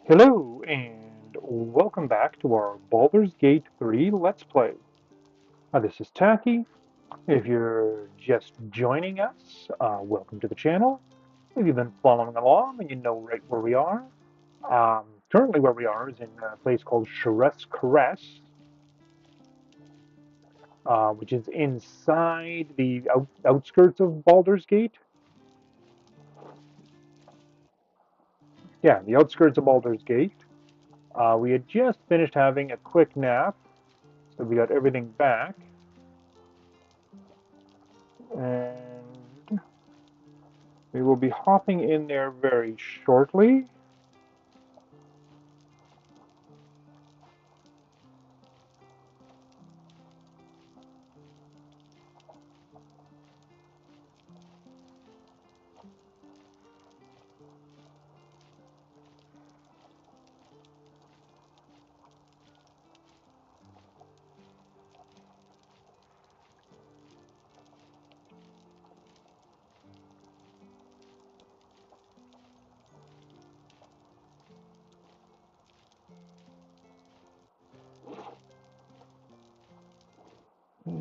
Hello, and welcome back to our Baldur's Gate 3 Let's Play. This is Taki. If you're just joining us, welcome to the channel. If you've been following along and you know right where we are, currently where we are is in a place called Sharess Caress, which is inside the outskirts of Baldur's Gate. Yeah, the outskirts of Baldur's Gate. We had just finished having a quick nap, so we got everything back. And we will be hopping in there very shortly.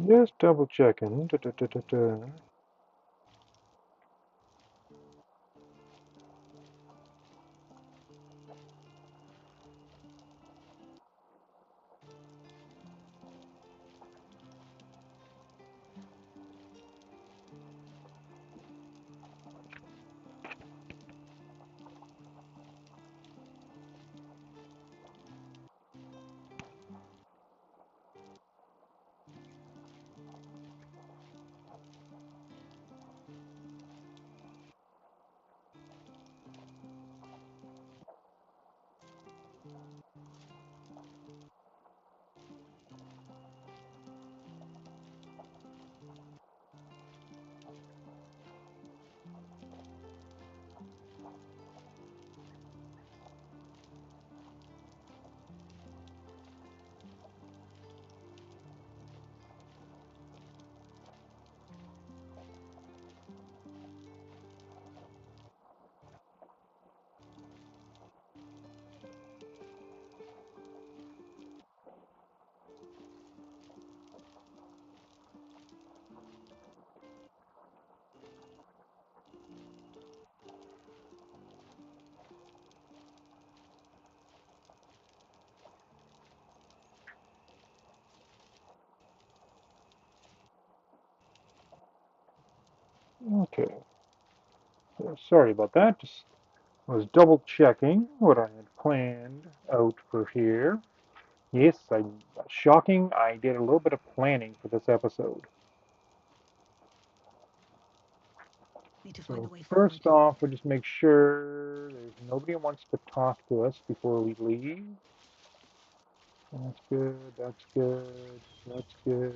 Just double checking. Okay. Sorry about that. Just was double checking what I had planned out for here. Yes, shocking. I did a little bit of planning for this episode. Need to find a So way first forward. off, we'll just make sure there's nobody who wants to talk to us before we leave. That's good. That's good. That's good.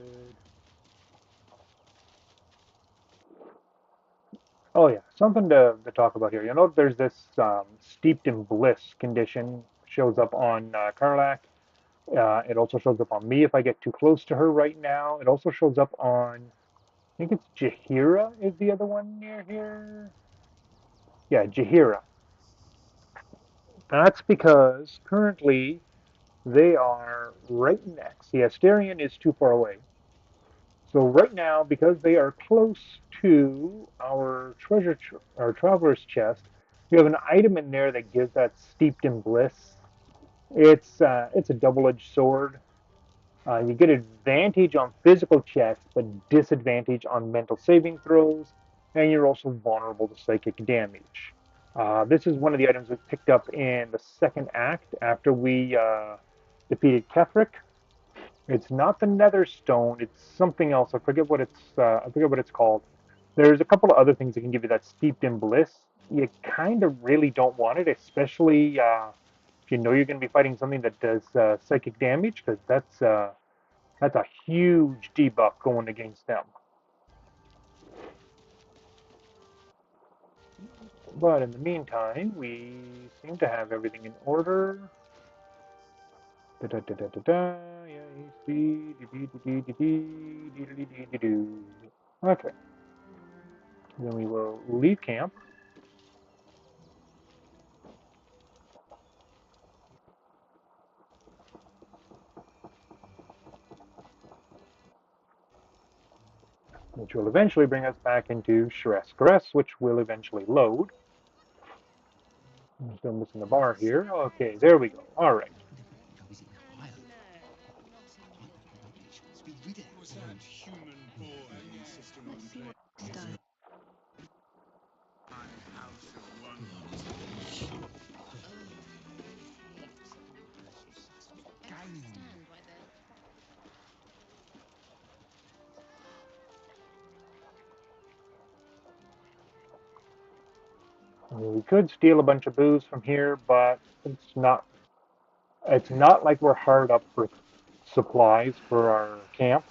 Oh yeah, something to talk about here. You know, there's this steeped in bliss condition shows up on Karlak. It also shows up on me if I get too close to her right now. It also shows up on, I think it's Jahira is the other one near here. Yeah, Jahira. That's because currently they are right next. The Asterion is too far away. So right now, because they are close to our traveler's chest, we have an item in there that gives that steeped in bliss. It's a double-edged sword. You get advantage on physical checks, but disadvantage on mental saving throws, and you're also vulnerable to psychic damage. This is one of the items we picked up in the second act after we defeated Ketheric. It's not the Nether Stone. It's something else. I forget what it's called. There's a couple of other things that can give you that steeped in bliss. You kind of really don't want it, especially if you know you're going to be fighting something that does psychic damage, because that's a huge debuff going against them. But in the meantime, we seem to have everything in order. Da da da da da da. Okay, then we will leave camp. which will eventually bring us back into Shress, which will eventually load. I'm still missing the bar here. Okay, there we go. All right. Stone. I mean, we could steal a bunch of booze from here, but it's not like we're hard up for supplies for our camp.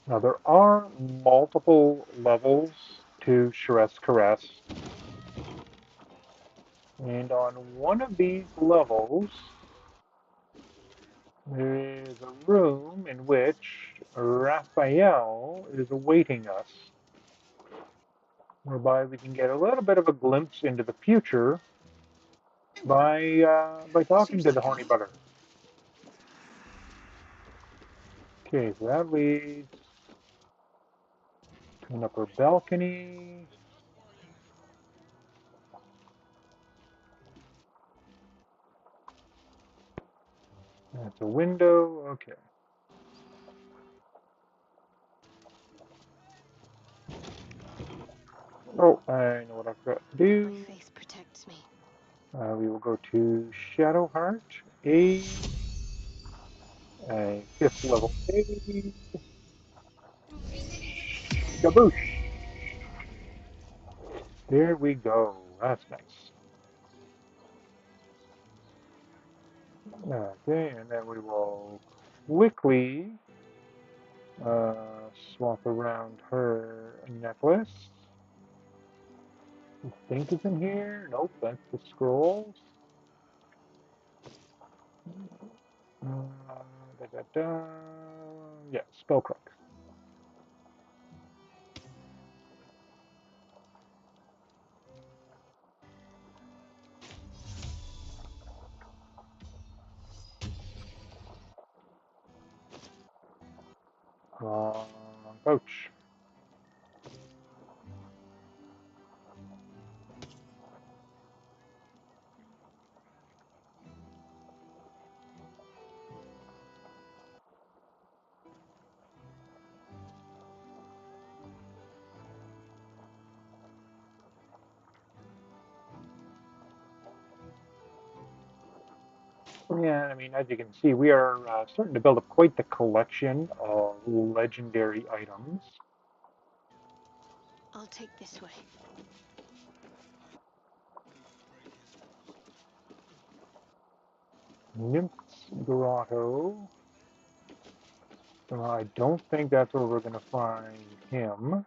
Now there are multiple levels to Caress, and on one of these levels there is a room in which Raphael is awaiting us, whereby we can get a little bit of a glimpse into the future by talking Seems to the like a horny lot. bugger. Okay, so that leads to an upper balcony. That's a window. Okay. Oh, I know what I forgot to My do. face protects me. We will go to Shadowheart, a fifth level aid. Shaboosh. There we go. That's nice. Okay, and then we will quickly swap around her necklace. I think it's in here. Nope, that's the scrolls. Da, da, da. Yeah, Spellcrack. Ouch. Yeah, I mean, as you can see, we are starting to build up quite the collection of legendary items. I'll take this way. Nymph's Grotto. I don't think that's where we're going to find him.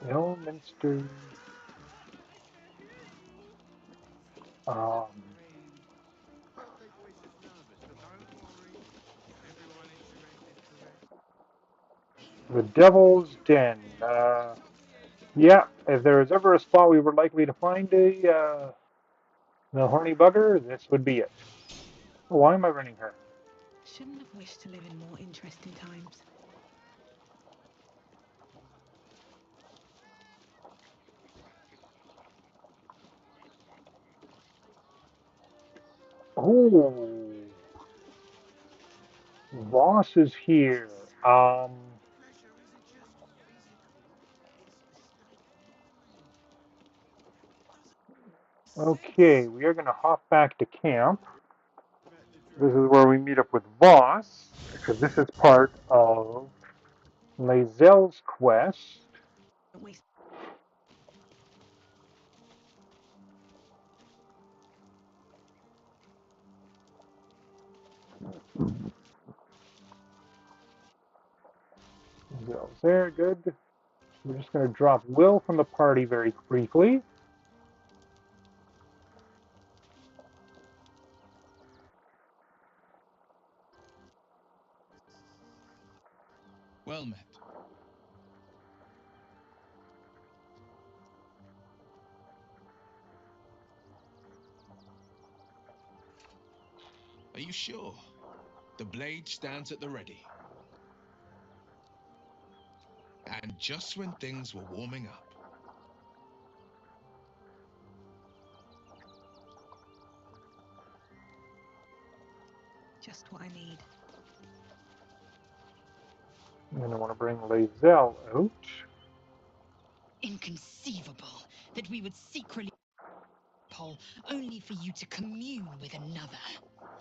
Elminster. Um, the Devil's Den. Yeah, if there was ever a spot we were likely to find the horny bugger, this would be it. Why am I running her? Shouldn't have wished to live in more interesting times. Oh, Voss is here. Okay, we are going to hop back to camp. This is where we meet up with Voss, because this is part of Lae'zel's quest. Don't waste. Will's there. Good. We're just going to drop Will from the party very briefly. Well met. Are you sure? The blade stands at the ready. And just when things were warming up. Just what I need. And I want to bring Lazelle out. Inconceivable that we would secretly pole only for you to commune with another.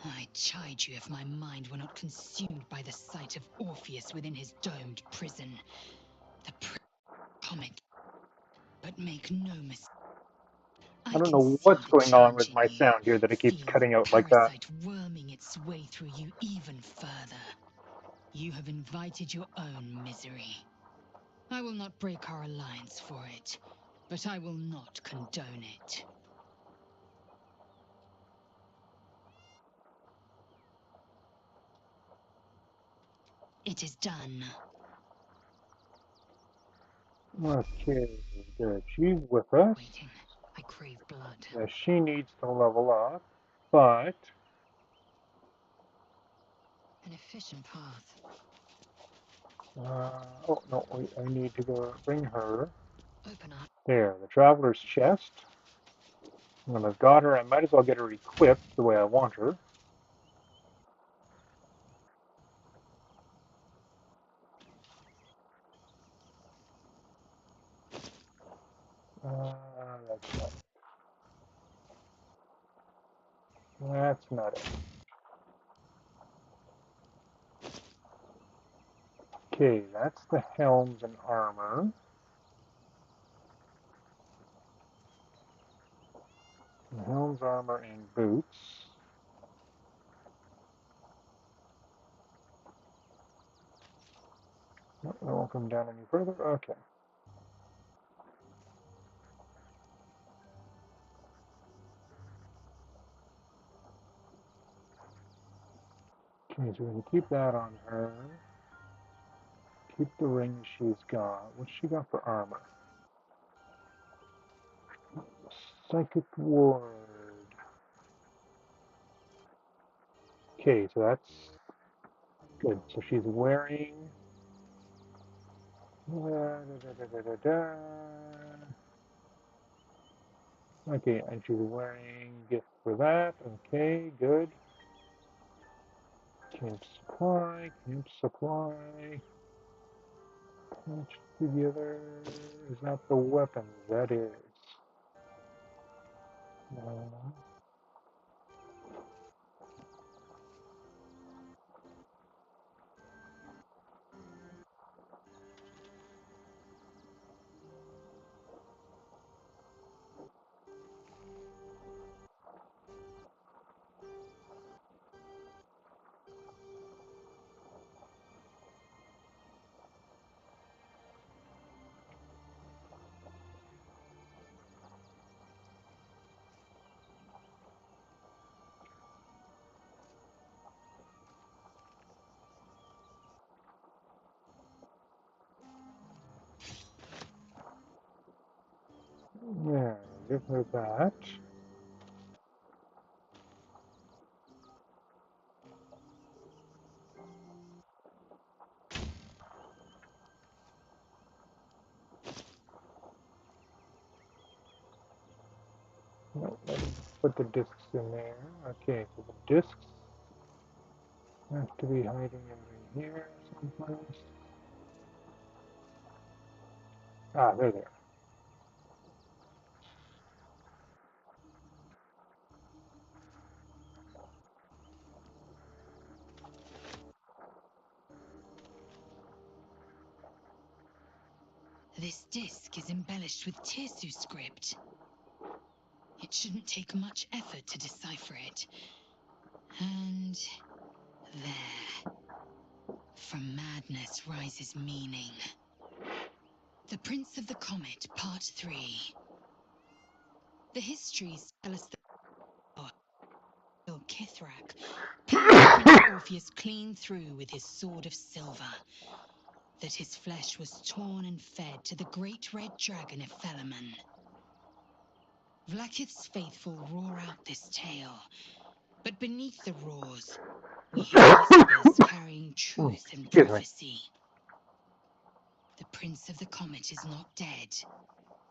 I chide you if my mind were not consumed by the sight of Orpheus within his domed prison. The comic. But make no mistake. I I don't can know see what's the going on with change in my you. sound here that it keeps Feel the cutting out like that. parasite worming its way through you even further. You have invited your own misery. I will not break our alliance for it, but I will not condone it. It is done. Okay, good. She's with us. Waiting. I crave blood. Yeah, she needs to level up, but An efficient path. oh no, I need to go bring her. Open up. There, the traveler's chest. When I've got her, I might as well get her equipped the way I want her. That's not. That's not it. Okay, that's the helms and armor. The helms, armor, and boots. No, that won't come down any further. Okay. Okay, so we can keep that on her. Keep the ring she's got. What's she got for armor? Psychic ward. Okay, so that's good. So she's wearing. Okay, and she's wearing gift for that. Okay, good. Camp supply, camp supply. Patch together. Is that the weapon? That is. Uh, yeah, give her that. No, let me put the discs in there. Okay, so the discs have to be hiding out in here someplace. Ah, they're there. This disc is embellished with Tirsu script. It shouldn't take much effort to decipher it. And there. From madness rises meaning. The Prince of the Comet, Part 3. The histories tell us that Kithrak pierced Prince Orpheus clean through with his sword of silver, that his flesh was torn and fed to the great red dragon of Felaman. Vlaakith's faithful roar out this tale, but beneath the roars, we hear whispers carrying truth and Excuse me. prophecy. The Prince of the Comet is not dead.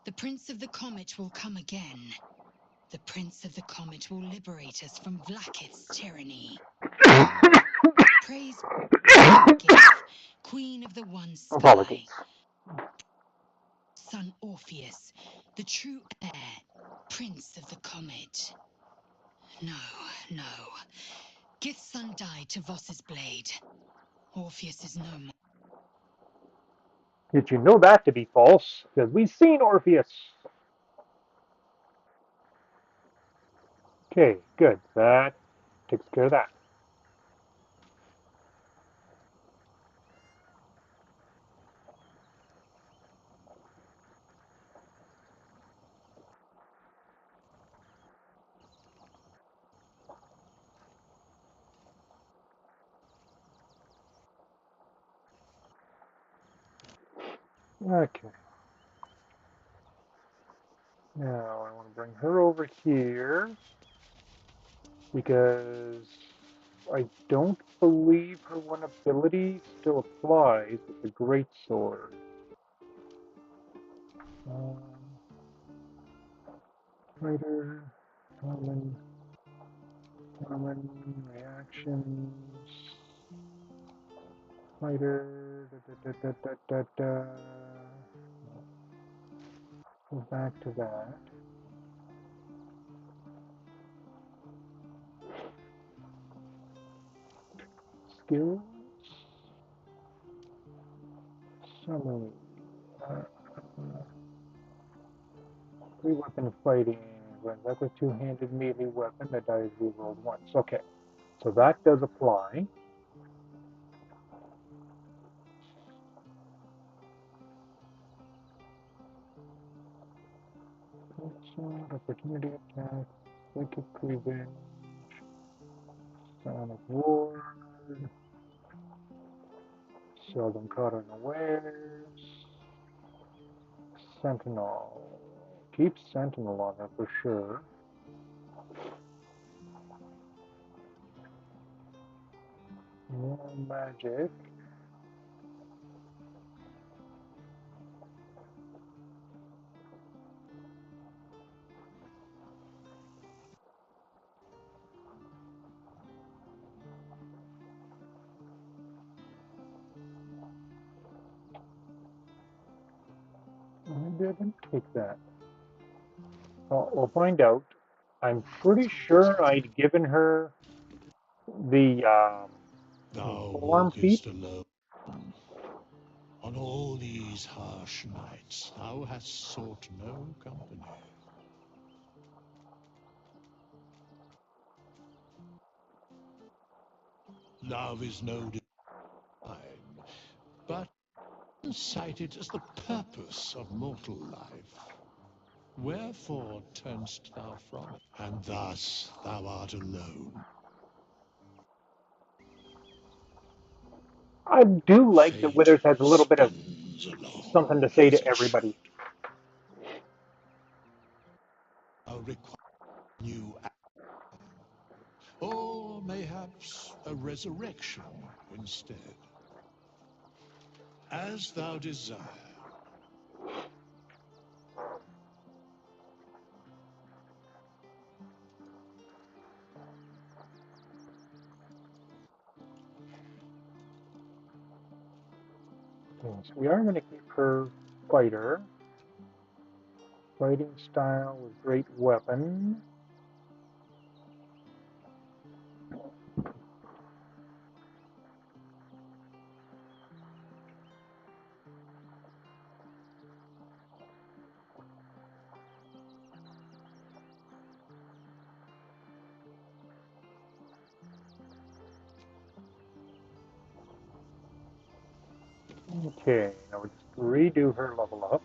The Prince of the Comet will come again. The Prince of the Comet will liberate us from Vlaakith's tyranny. Praise Gith, Queen of the One Sky, Apologies. son Orpheus, the true heir, Prince of the Comet. No, no. Gith's son died to Voss's blade. Orpheus is no more. Did you know that to be false? Because we've seen Orpheus. Okay, good. That takes care of that. Okay. Now I want to bring her over here because I don't believe her one ability still applies with the great sword. Fighter, common, reactions, fighter, Go back to that. Skills, summary, uh, three weapon fighting. When that's a two-handed melee weapon, the dice rerolled once. Okay, so that does apply. Opportunity attack, psychic revenge, sound of war, seldom caught unawares, sentinel. Keep sentinel on her for sure. More magic. Maybe I didn't take that. Well, we'll find out. I'm pretty sure I'd given her the Thou form feat. walkest alone. On all these harsh nights, thou hast sought no company. Love is no divine, but cited as the purpose of mortal life. Wherefore turnst thou from it? And thus thou art alone. I do like that Fate Withers has a little bit of spins something along to say as to it shall. everybody. Thou require new act, or mayhaps a resurrection instead. As thou desire. Okay, so we are going to keep her fighter. Fighting style with great weapon. Okay, now we just redo her level up.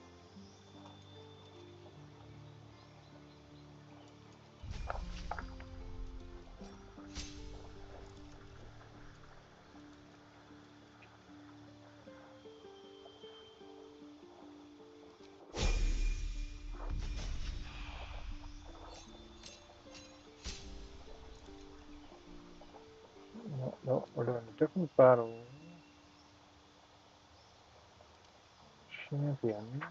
No, no, we're doing a different battle. Champion.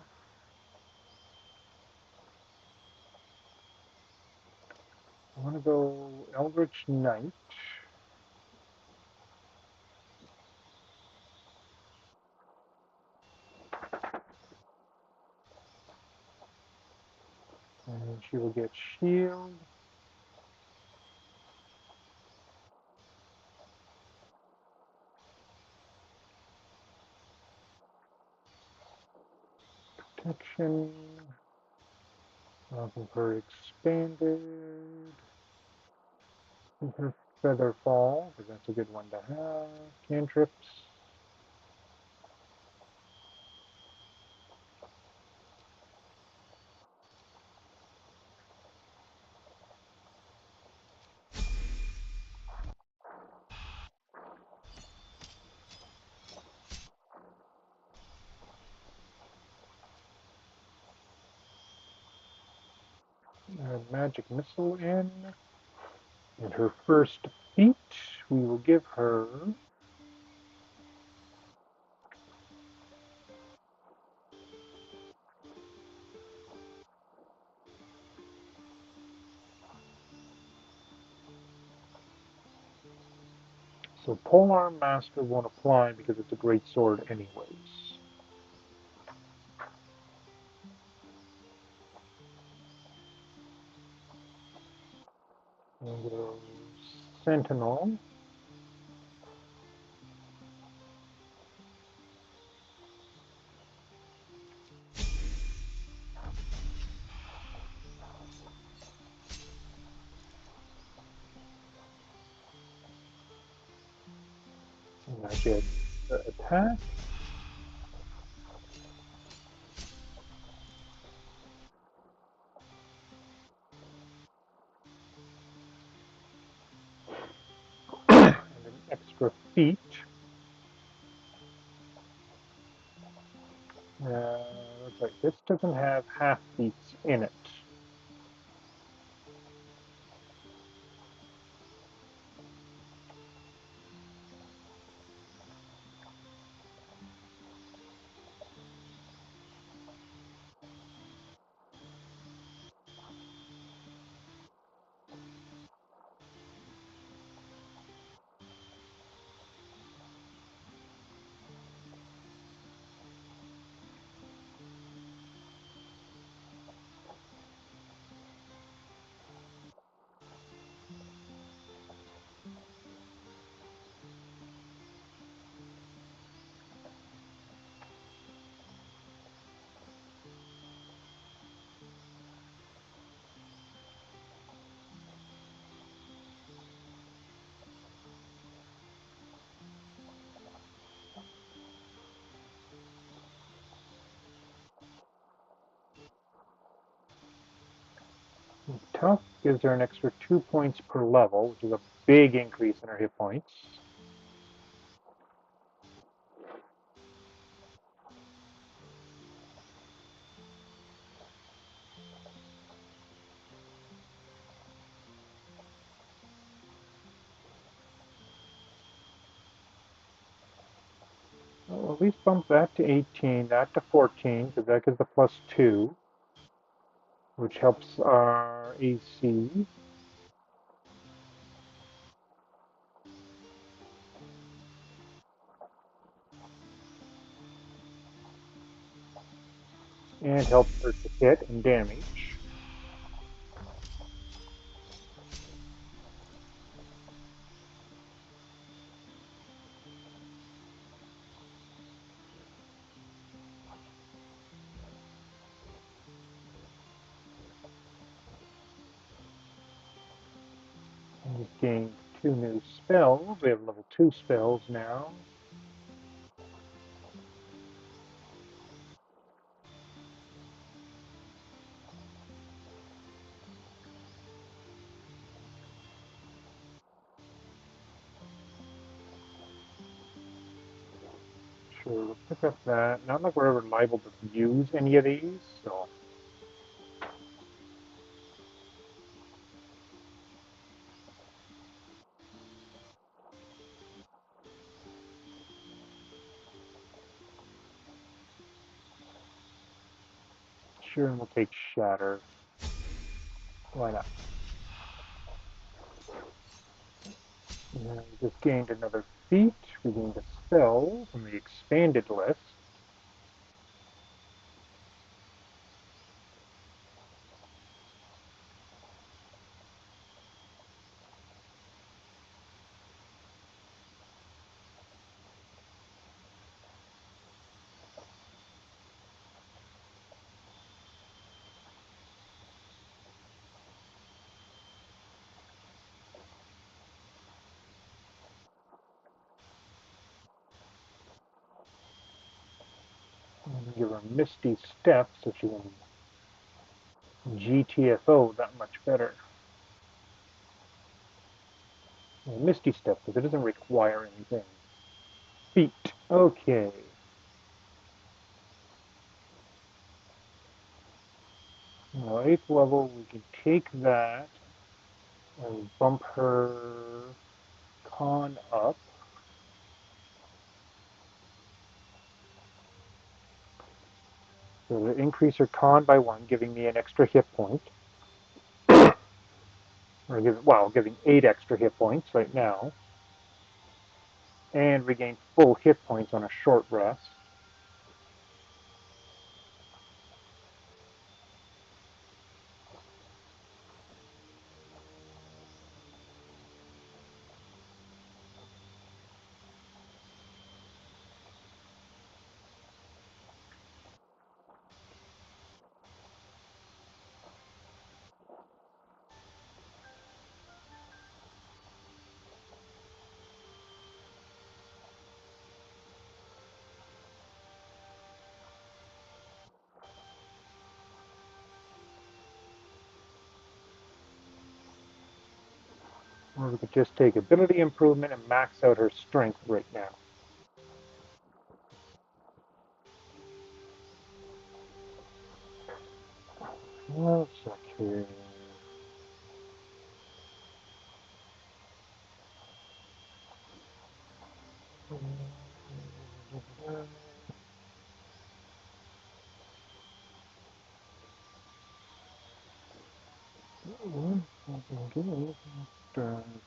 I want to go Eldritch Knight. And she will get shield. Protection. I'll give her expanded. Give her feather fall, because that's a good one to have. Cantrips. Magic missile in. And her first feat, we will give her so Polearm Master won't apply because it's a great sword anyways. And go Sentinel. Magic attack. And an extra feat. Looks like this doesn't have half feats in it. Tough gives her an extra 2 points per level, which is a big increase in her hit points. Well, at least bump that to 18, that to 14, because that gives the plus 2, which helps our AC. And helps her to hit and damage. And we've gained 2 new spells. We have level 2 spells now. Sure, we'll pick up that. Not like we're ever liable to use any of these, so. Sure, and we'll take Shatter. Why not? And we just gained another feat. We gained a spell from the expanded list. And give her Misty Step so she can GTFO that much better. Well, Misty Step, because it doesn't require anything. Feet. Okay. Now, 8th level, we can take that and bump her con up. So to increase her con by 1, giving me an extra hit point. Giving 8 extra hit points right now. And regain full hit points on a short rest. Or we could just take ability improvement and max out her strength right now. One sec here.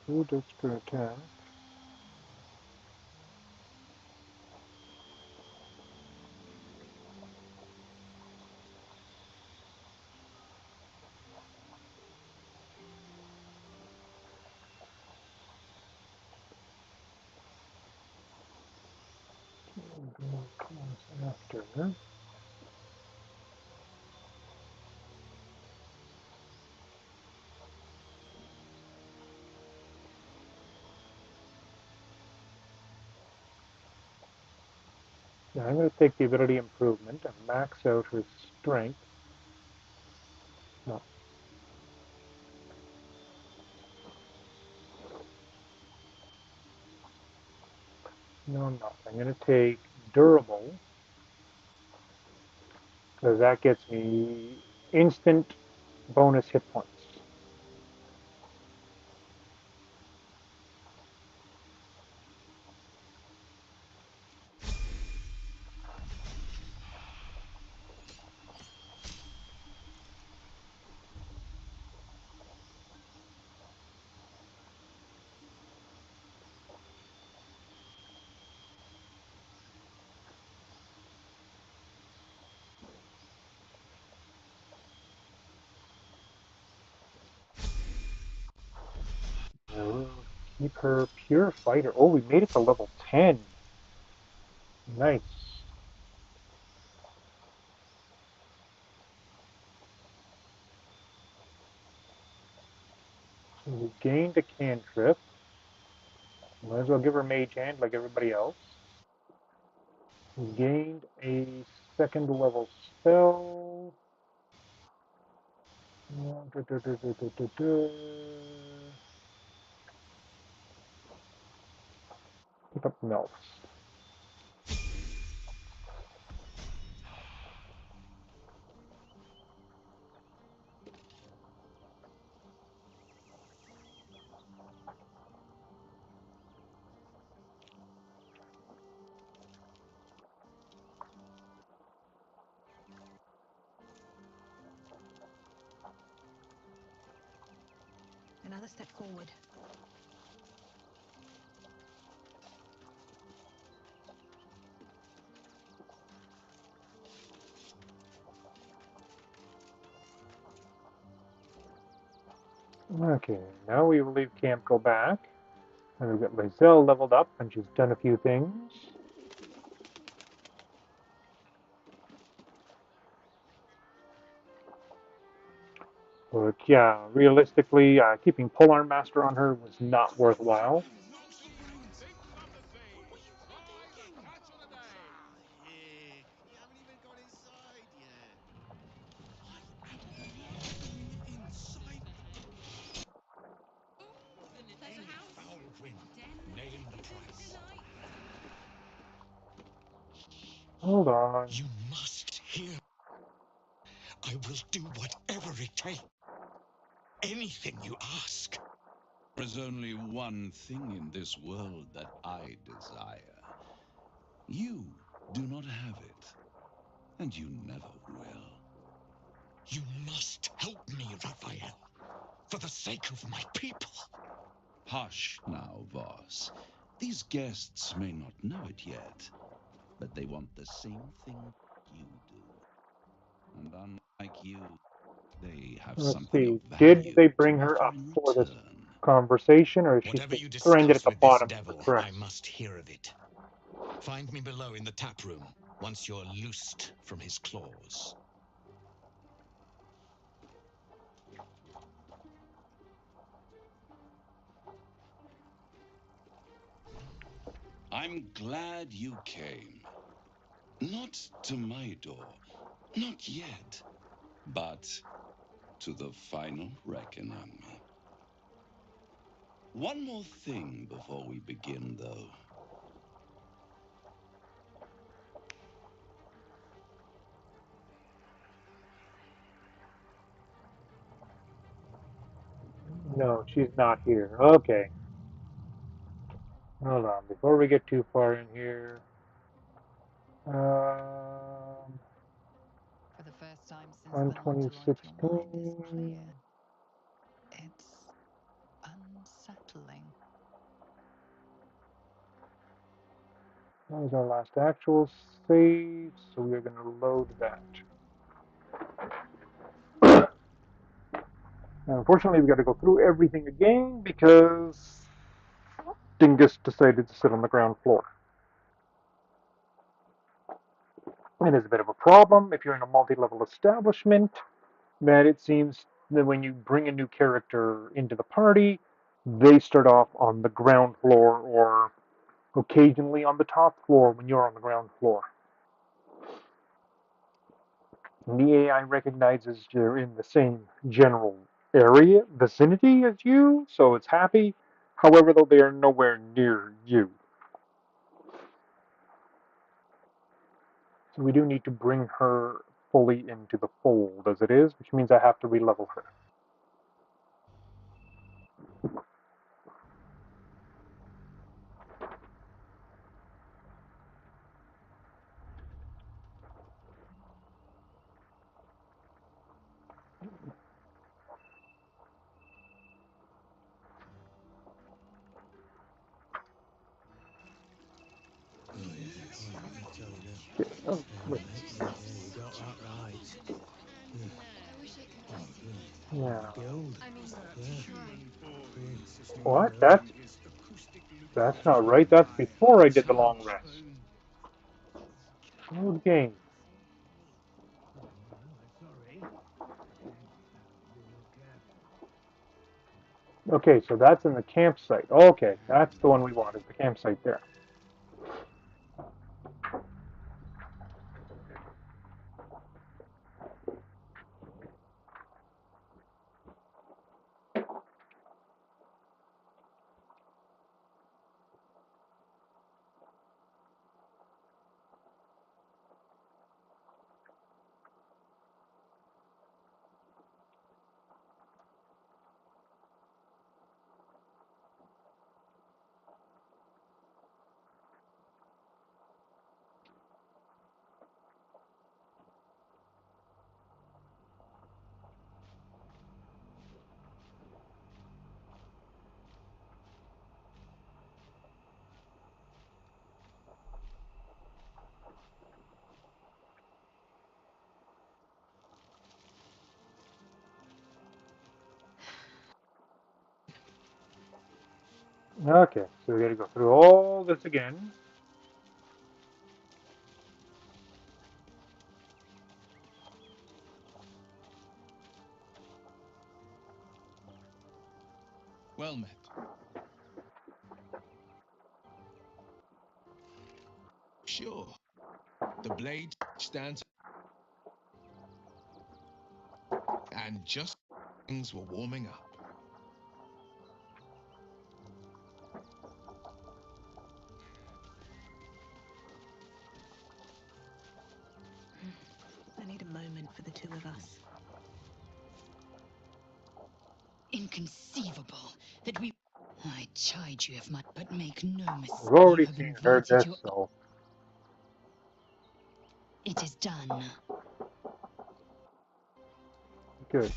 Food extra attack. After. Yeah, I'm going to take the ability improvement and max out her strength. No, no, I'm not. I'm going to take durable because that gets me instant bonus hit points. Keep her pure fighter. Oh, we made it to level 10. Nice. So we gained a cantrip. Might as well give her mage hand like everybody else. We gained a second level spell. Keep up melts. another step forward. Okay, now we will leave camp, go back. And we've got Lizelle leveled up, and she's done a few things. But yeah, realistically, keeping Polearm Master on her was not worthwhile. Here, you haven't even gone inside yet. I had nothing inside. There's a house. Foul wind. Den. Name the Is it price. delight? Hold on. You must hear. I will do whatever it takes. Anything you ask. There is only one thing in this world that I desire. You do not have it, and you never will. You must help me, Raphael. For the sake of my people. Hush now, Voss. These guests may not know it yet, but they want the same thing you do. And unlike you, they have Let's something of see. Did value they to bring her offer up in for this return. conversation, or is she Whatever you stranded at discuss the with this bottom of the devil, I crest? must hear of it. Find me below in the tap room, once you're loosed from his claws. I'm glad you came. Not to my door, not yet, but to the final reckoning. One more thing before we begin, though. No, she's not here. Okay. Hold on. Before we get too far in here. For the first time since On the Nautilite, your mind is 2016. clear. It's unsettling. That was our last actual save, so we are going to load that. Now, unfortunately, we've got to go through everything again because Dingus decided to sit on the ground floor. It is a bit of a problem if you're in a multi-level establishment, that it seems that when you bring a new character into the party, they start off on the ground floor or occasionally on the top floor when you're on the ground floor. And the AI recognizes you're in the same general area, vicinity as you, so it's happy. However, though, they are nowhere near you. So we do need to bring her fully into the fold as it is, which means I have to relevel her. Oh, yeah. Oh, let me tell you now. Okay, oh, wait. Yeah, you got that right. Yeah. I wish I could Oh, rest in yeah. peace. Now, Guild. I mean, Yeah. try. what? Yeah. That's not right. That's before I did the long rest. Load game. Oh, sorry. Being all careful. Okay, so that's in the campsite. Okay, that's the one we want, is the campsite there. Okay, so we gotta go through all this again. Well met. Sure. The blade stands, and just things were warming up. I need a moment for the two of us. Inconceivable that we. I chide you of my. But make no We've mistake, you already have seen and heard inverted this, your. so It is done. good.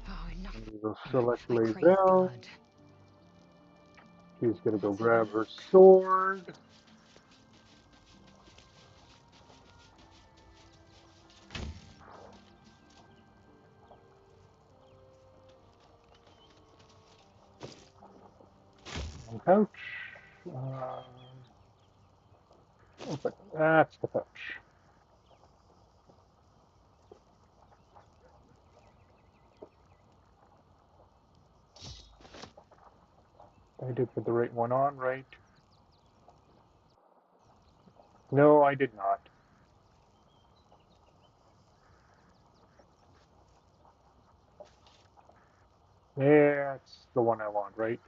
Oh, enough. And we will select Enough. I crave Lazel. blood. She's gonna go Let's have a grab her look. sword. And pouch. Open. That's the pouch. I did put the right one on, right? No, I did not. That's the one I want, right?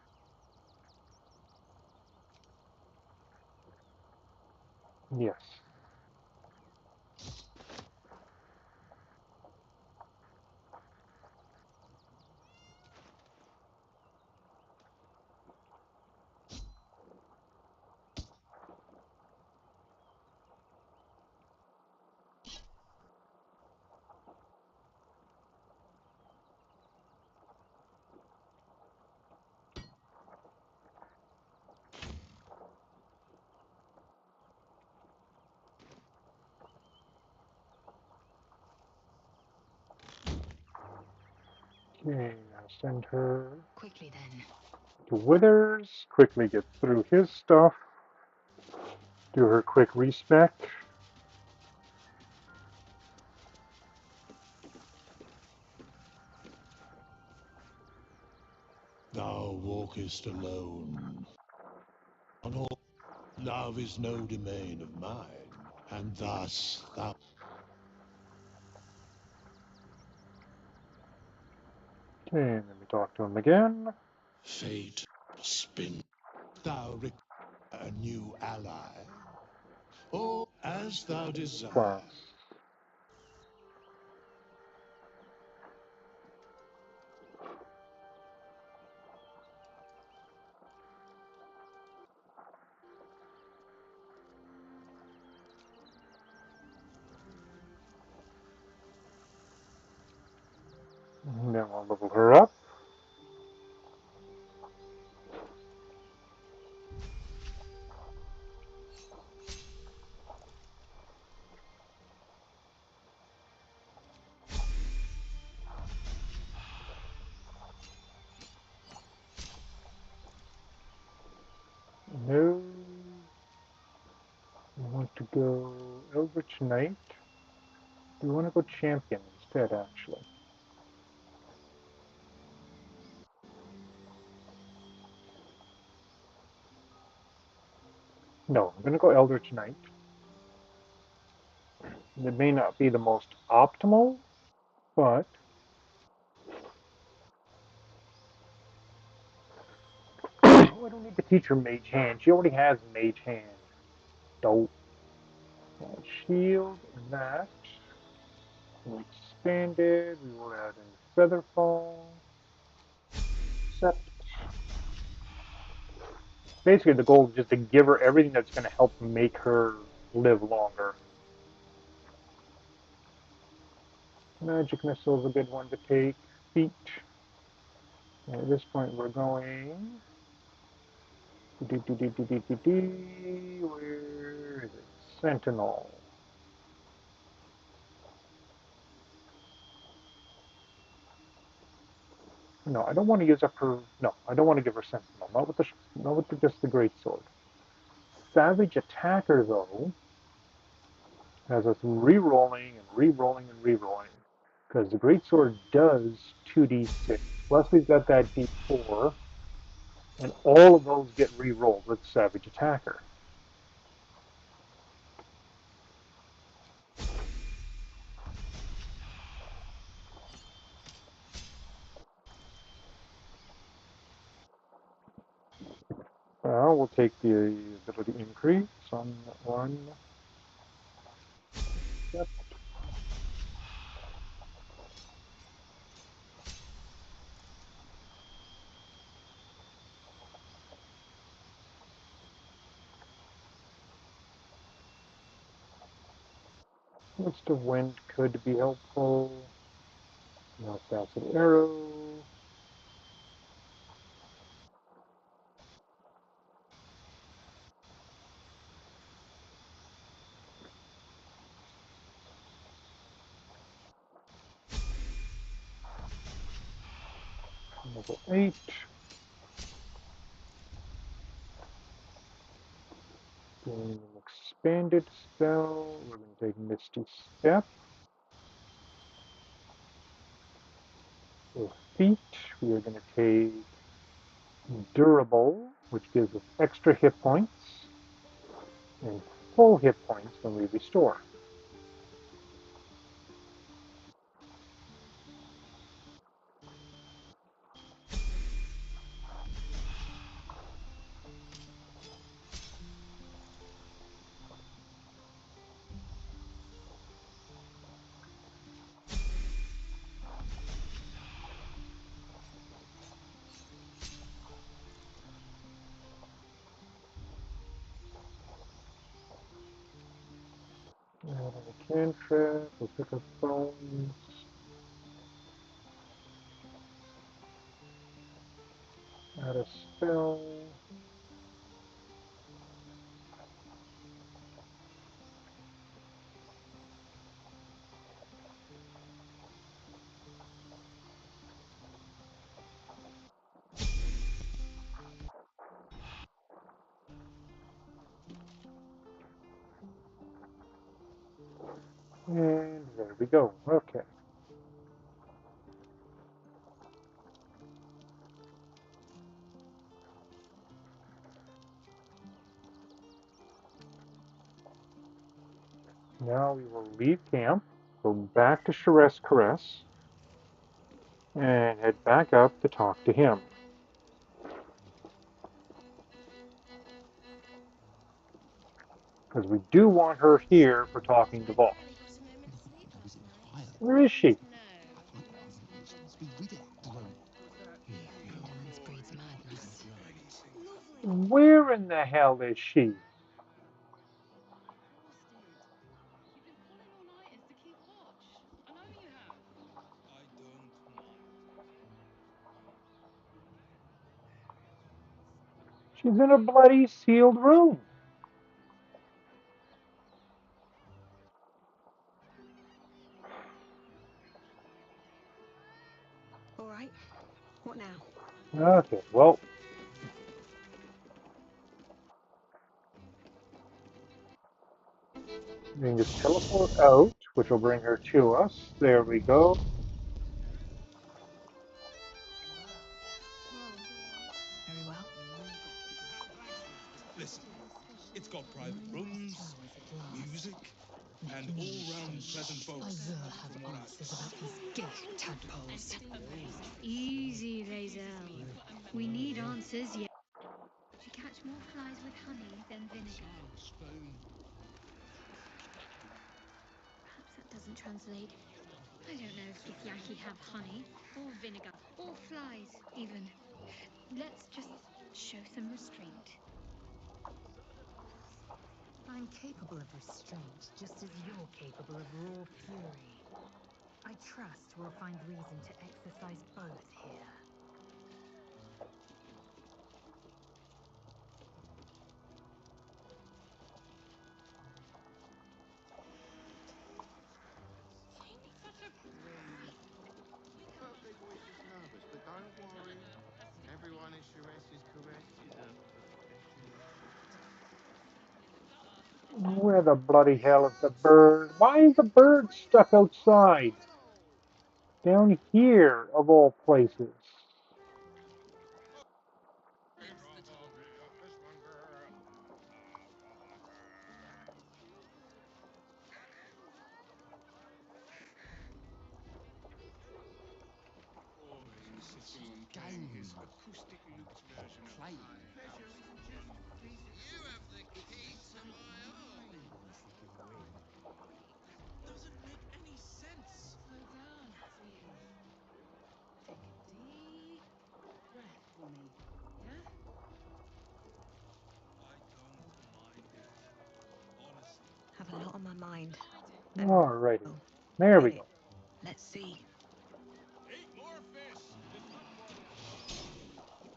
Yes. Okay, now send her Quickly then. to Withers. Quickly get through his stuff. Do her quick respec. Thou walkest alone. On all love is no domain of mine, and thus thou Okay, let me talk to him again. fate spin. Thou require a new ally, or as thou desire. Class. And then we'll level her up. No. I want to go Eldritch Knight. Do you want to go Champion instead, actually? No, I'm going to go Eldritch Knight. It may not be the most optimal, but oh, I don't need to teach her Mage Hand. She already has Mage Hand. Dope. Shield, that. We expanded. We will add in Featherfall. Set. Basically, the goal is just to give her everything that's going to help make her live longer. Magic Missile is a good one to take. Feet. And at this point, we're going. Where is it? Sentinel. No, I don't want to use up her. No, I don't want to give her Sentinel. not with just the great sword. Savage Attacker, though, has us re-rolling and re-rolling and re-rolling because the great sword does 2d6. Plus, we've got that d4, and all of those get re-rolled with Savage Attacker. Well, we'll take the ability increase on one. Yep. Gust of wind could be helpful. Now facet arrow. Level 8. Doing an expanded spell. We're going to take Misty Step. For feet, we are going to take Durable, which gives us extra hit points, and full hit points when we restore. Add a cantrip, we'll pick up bones, add a spell, and there we go. Okay. Now we will leave camp, go back to Sharess Caress, and head back up to talk to him. Because we do want her here for talking to Voss. I was in the fire. Where is she? She must be with it. Although, Ignorance breeds madness. Where in the hell is she? You've been calling all-nighters to keep watch. I know you have. I don't mind. She's in a bloody sealed room. All right. What now? Okay, well, we can just teleport out, which will bring her to us. There we go. Very well. Listen, it's got private rooms, Towers at last. music, Let and me all-round show pleasant you. I folks. will have From what I've answers about these gay tadpoles. Easy, Lae'zel. We need answers, yet. You catch more flies with honey than vinegar. Spoon. Perhaps that doesn't translate. I don't know if Githyanki have honey, or vinegar, or flies, even. Let's just show some restraint. I'm capable of restraint, just as you're capable of raw fury. I trust we'll find reason to exercise both here. Her big voice is nervous, but don't worry. punish arrested caressed of professional. Where the bloody hell is the bird? Why is the bird stuck outside? Down here, of all places. Boys, it's just playing his acoustic lute version of High. Pleasure isn't just pleasing. You have the key to my heart. Doesn't make any sense. Slow down, sweetie. Take a deep breath for me. Yeah? I don't mind it. Honestly. Have a lot on my mind. Alrighty. Oh, There we get it. go. Let's see. Eat more fish. The tadpole is hungry.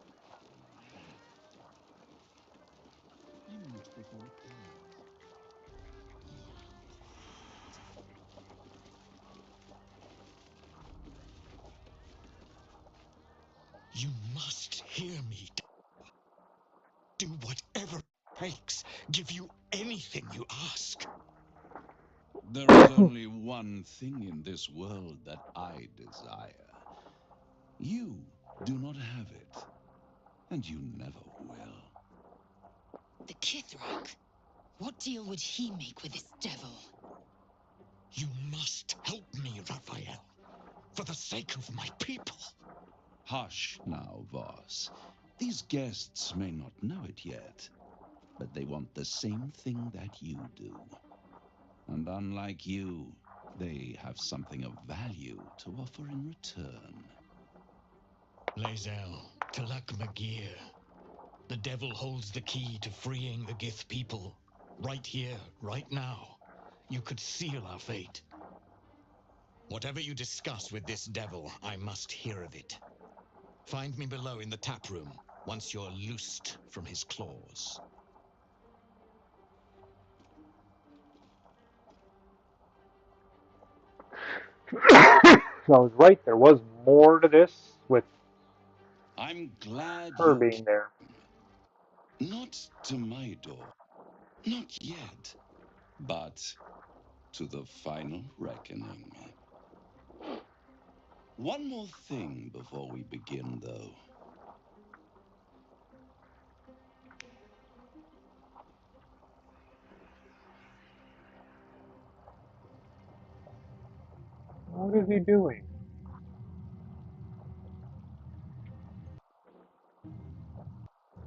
You must hear me. Do whatever it takes. Give you anything you ask. There is only one thing in this world that I desire. You do not have it, and you never will. The Kithrak? What deal would he make with this devil? You must help me, Raphael, for the sake of my people. Hush now, Voss. These guests may not know it yet, but they want the same thing that you do. And unlike you, they have something of value to offer in return. Lae'zel, Talak Magir. The devil holds the key to freeing the Gith people. Right here, right now. You could seal our fate. Whatever you discuss with this devil, I must hear of it. Find me below in the tap room, once you're loosed from his claws. So I was right. There was more to this with I'm glad her you being there. came. Not to my door, not yet, but to the final reckoning. One more thing before we begin, though. What is he doing?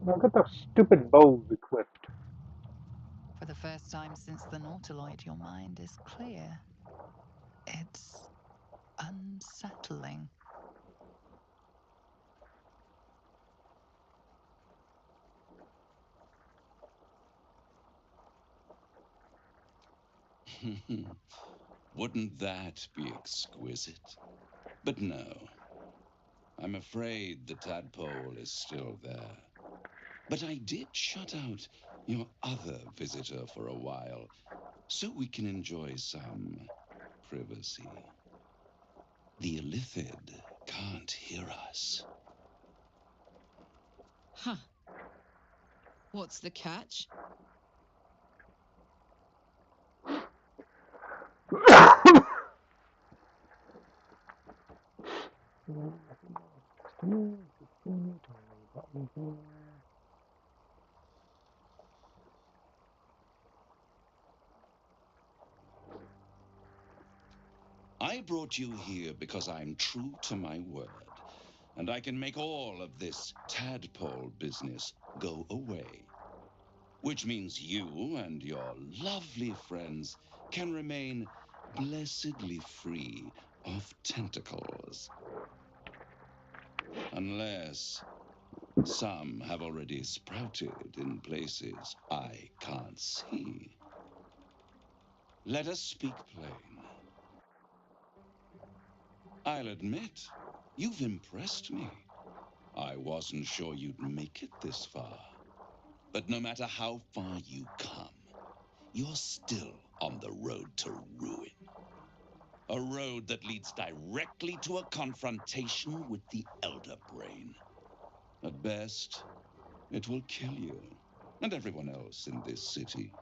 Look at the stupid bows equipped. For the first time since the Nautiloid, your mind is clear. It's unsettling. Wouldn't that be exquisite? But no, I'm afraid the tadpole is still there. But I did shut out your other visitor for a while, so we can enjoy some privacy. The illithid can't hear us. Huh. What's the catch? I brought you here because I'm true to my word, and I can make all of this tadpole business go away. Which means you and your lovely friends can remain blessedly free of tentacles. Unless some have already sprouted in places I can't see. Let us speak plain. I'll admit, you've impressed me. I wasn't sure you'd make it this far. But no matter how far you come, you're still on the road to ruin. A road that leads directly to a confrontation with the Elder Brain. At best, it will kill you and everyone else in this city.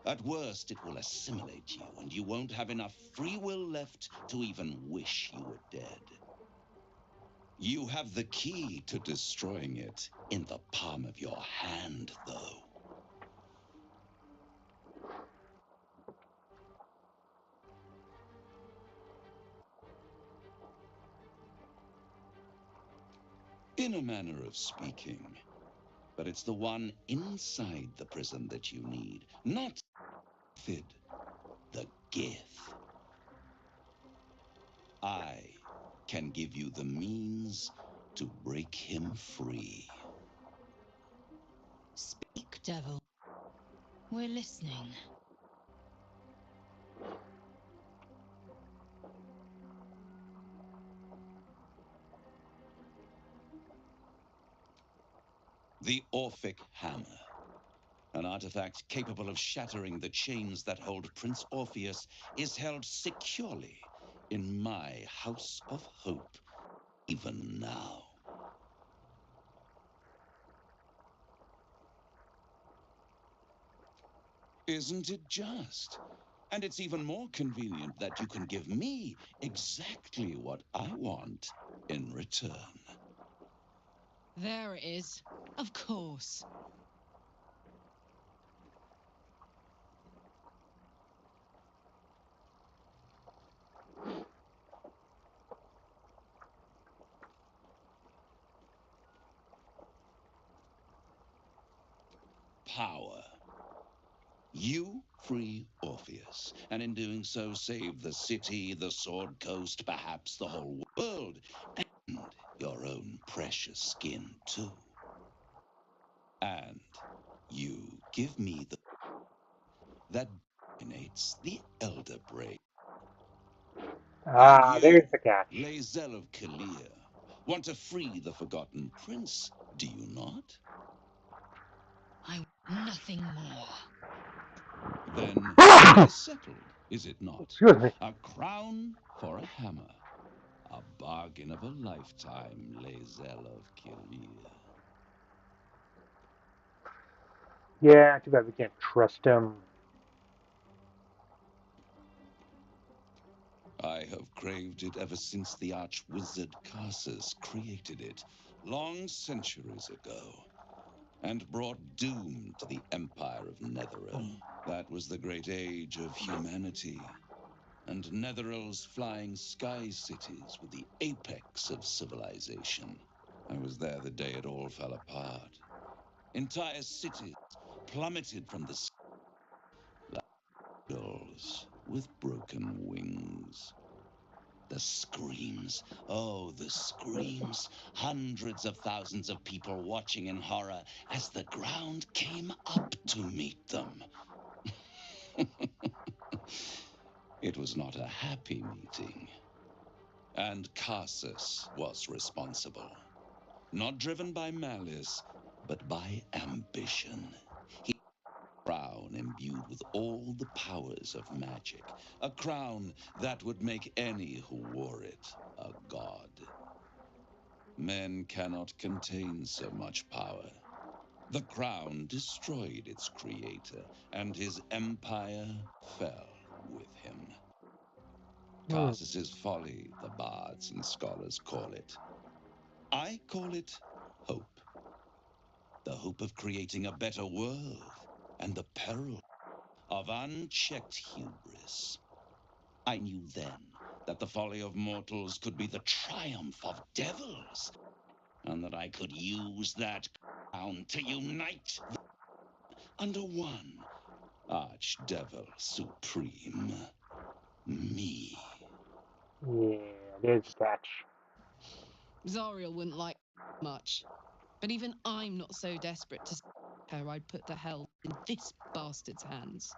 At worst, it will assimilate you, and you won't have enough free will left to even wish you were dead. You have the key to destroying it in the palm of your hand, though. In a manner of speaking. But it's the one inside the prison that you need, not Fid, the Gith. I can give you the means to break him free. Speak, devil. We're listening. The Orphic Hammer. An artifact capable of shattering the chains that hold Prince Orpheus is held securely in my House of Hope, even now. Isn't it just? And it's even more convenient that you can give me exactly what I want in return. There it is. Of course. Power. You free Orpheus, and in doing so save the city, the Sword Coast, perhaps the whole world, and your own precious skin too. And you give me the that dominates the Elder Brain. And Ah, you, there's the catch. Lae'zel of Kalir, want to free the Forgotten Prince, do you not? I want nothing more. Then it is settled, is it not? Excuse me. A crown for a hammer. A bargain of a lifetime, Lae'zel of Kalir. Yeah, too bad we can't trust him. I have craved it ever since the arch-wizard Karsus created it, long centuries ago, and brought doom to the Empire of Netheril. That was the great age of humanity, and Netheril's flying sky cities were the apex of civilization. I was there the day it all fell apart. Entire cities plummeted from the sky like dolls with broken wings. The screams, oh, the screams. Hundreds of thousands of people watching in horror as the ground came up to meet them. It was not a happy meeting. And Karsus was responsible. Not driven by malice, but by ambition. He crown imbued with all the powers of magic. A crown that would make any who wore it a god. Men cannot contain so much power. The crown destroyed its creator, and his empire fell with him. Hmm. Karsus's folly, the bards and scholars call it. I call it hope. The hope of creating a better world, and the peril of unchecked hubris. I knew then that the folly of mortals could be the triumph of devils, and that I could use that crown to unite under one archdevil supreme. Me. Yeah, there's the catch. Zariel wouldn't like much. But even I'm not so desperate to her I'd put the hell in this bastard's hands.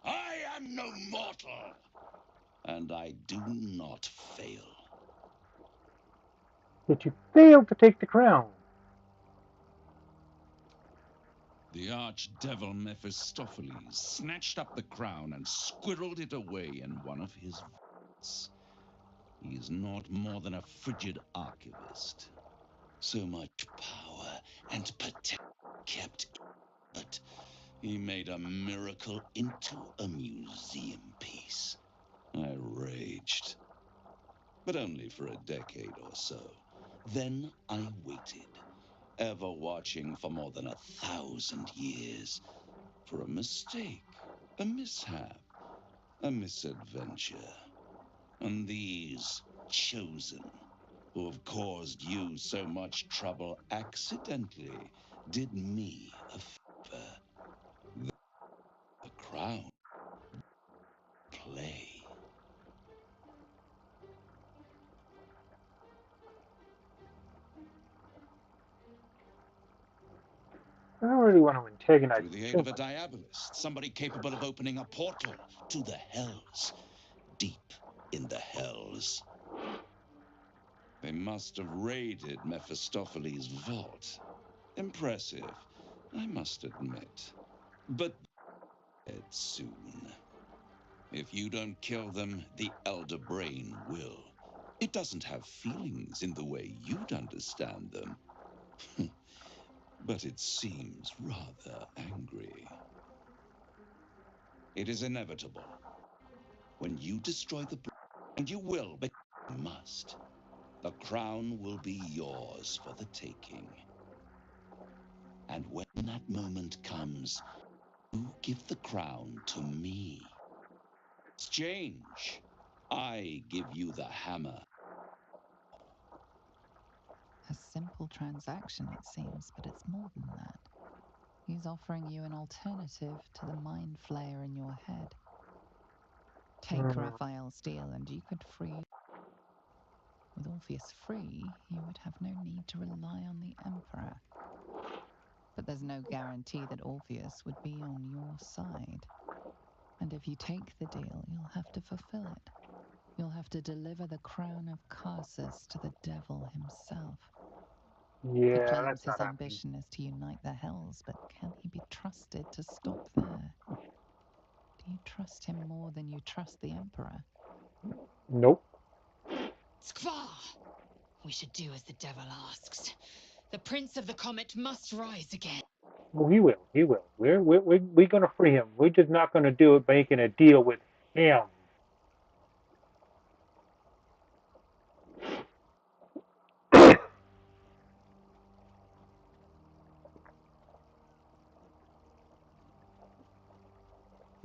I no mortal. And I do not fail. Yet you failed to take the crown. The archdevil Mephistopheles snatched up the crown and squirreled it away in one of his vaults. He is not more than a frigid archivist. So much power and potential kept in it. He made a miracle into a museum piece. I raged. But only for a decade or so. Then I waited, ever watching for more than 1,000 years, for a mistake, a mishap, a misadventure. And these chosen, who have caused you so much trouble accidentally, did me a favor. The crown play. I don't really want to antagonize Through the him aid too of a much. diabolist, somebody capable of opening a portal to the hells, deep in the hells. They must have raided Mephistopheles' vault. Impressive, I must admit. But dead soon. If you don't kill them, the Elder Brain will. It doesn't have feelings in the way you'd understand them. But it seems rather angry. It is inevitable. When you destroy the brain, and you will, but you must, the crown will be yours for the taking. And when that moment comes, you give the crown to me. Exchange. I give you the hammer. A simple transaction, it seems, but it's more than that. He's offering you an alternative to the mind flayer in your head. Take Raphael Steele and you could free. With Orpheus free, you would have no need to rely on the Emperor. But there's no guarantee that Orpheus would be on your side. And if you take the deal, you'll have to fulfill it. You'll have to deliver the crown of Carsus to the devil himself. He Yeah, claims that's his not happening. ambition is to unite the hells, but can he be trusted to stop there? Do you trust him more than you trust the Emperor? Nope. Skvar! We should do as the devil asks. The Prince of the Comet must rise again. Well, he will. He will. We're going to free him. We're just not going to do it making a deal with him.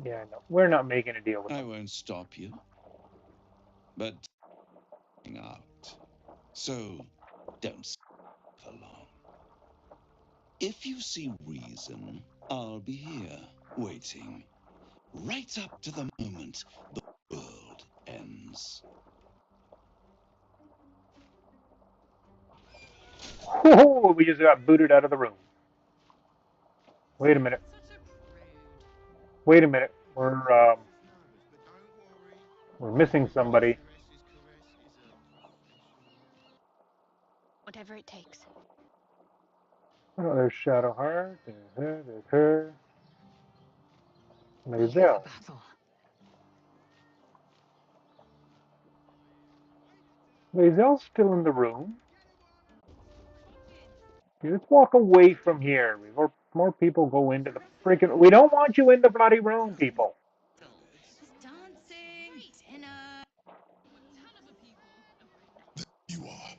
Yeah, no, we're not making a deal with I him. won't stop you, but out. So don't stay for long. If you see reason, I'll be here, waiting, right up to the moment the world ends. Oh, we just got booted out of the room. Wait a minute. Wait a minute. We're missing somebody. Whatever it takes. Oh, there's Shadowheart. There's her. Eager for Maisel. battle. Maisel's still in the room. Let's walk away from here before more people go into the freaking. We don't want you in the bloody room, people. There's dancing, dinner. You are.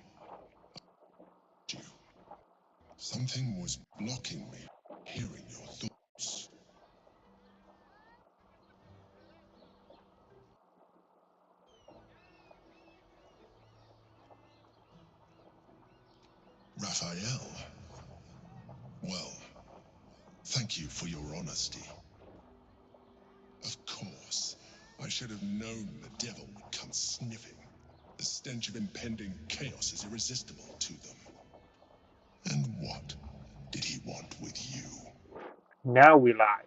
You. Something was blocking me hearing your thoughts. Raphael. Well, thank you for your honesty. Of course, I should have known the devil would come sniffing. The stench of impending chaos is irresistible to them. And what did he want with you? Now we lie.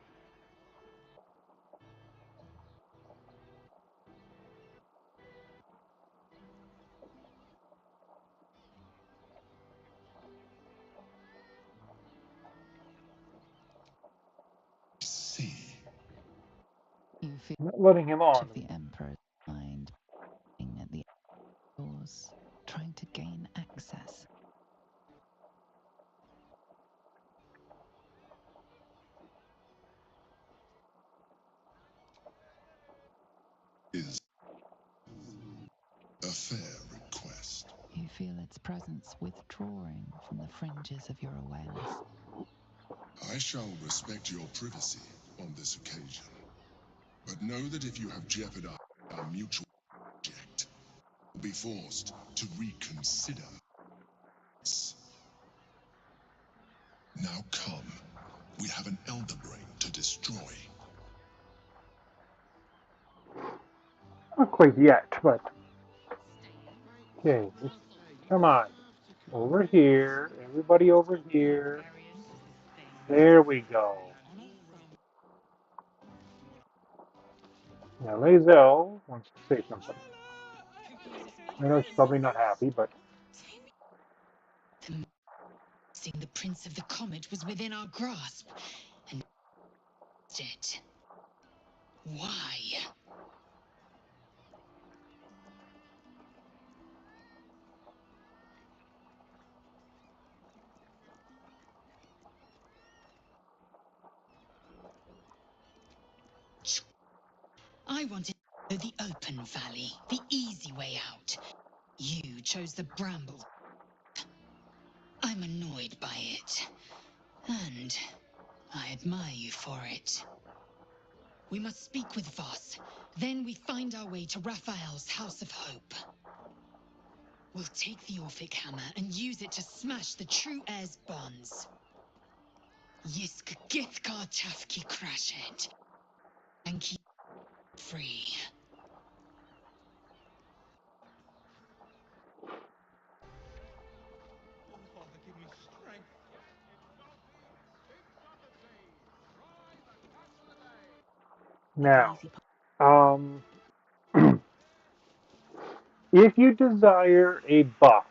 feel I'm not letting him much on. of the Emperor's mind being at the doors, trying to gain access. Is a fair request. You feel its presence withdrawing from the fringes of your awareness. I shall respect your privacy on this occasion, but know that if you have jeopardized our mutual object, you'll be forced to reconsider. Now come, we have an elder brain to destroy. Not quite yet, but okay. Come on. Over here. Everybody over here. There we go. Now Lae'zel wants to say something. I know she's probably not happy, but The Prince of the Comet was within our grasp, and it. Why? I wanted to go the open valley, the easy way out. You chose the brambles. I'm annoyed by it, and I admire you for it. We must speak with Voss. Then we find our way to Raphael's House of Hope. We'll take the Orphic Hammer and use it to smash the true heir's bonds. Yisk Githkar Tafki Crashet. And keep free. Oh, Father, give me strength. now, um, if you desire a buff,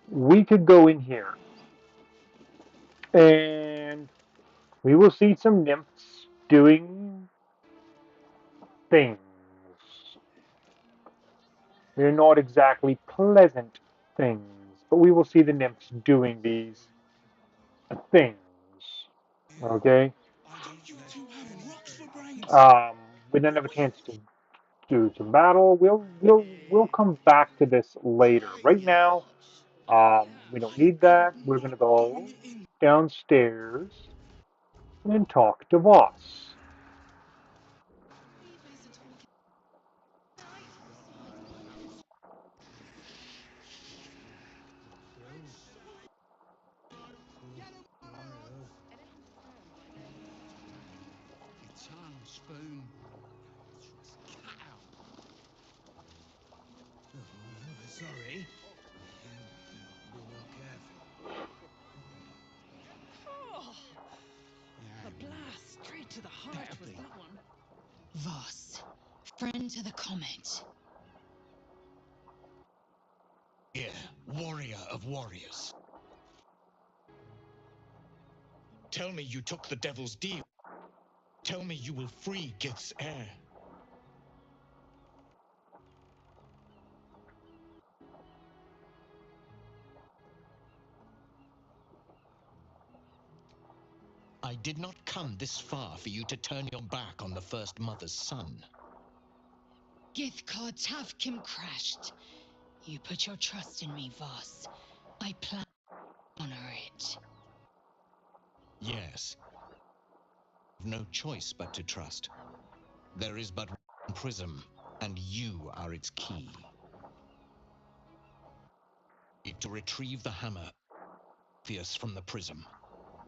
we could go in here and we will see some nymphs doing things. They're not exactly pleasant things, but we will see the nymphs doing these things. Okay? You two have rocks for brains. We then have a chance to do some battle. We'll come back to this later. Right now, we don't need that. We're gonna go downstairs and talk to Voss. Your tongue, spoon. Cut out. Oh, sorry. Be more careful. Oh, a blast straight to the heart was that one. Voss, friend to the Comet. Here, warrior of warriors. Tell me you took the devil's deal. Tell me you will free Gith's heir. I did not come this far for you to turn your back on the first mother's son. Githkar Tavkim crashed. You put your trust in me, Voss. I plan to honor it. Yes. No choice but to trust. There is but one prism, and you are its key. To retrieve the hammer Orpheus from the prism.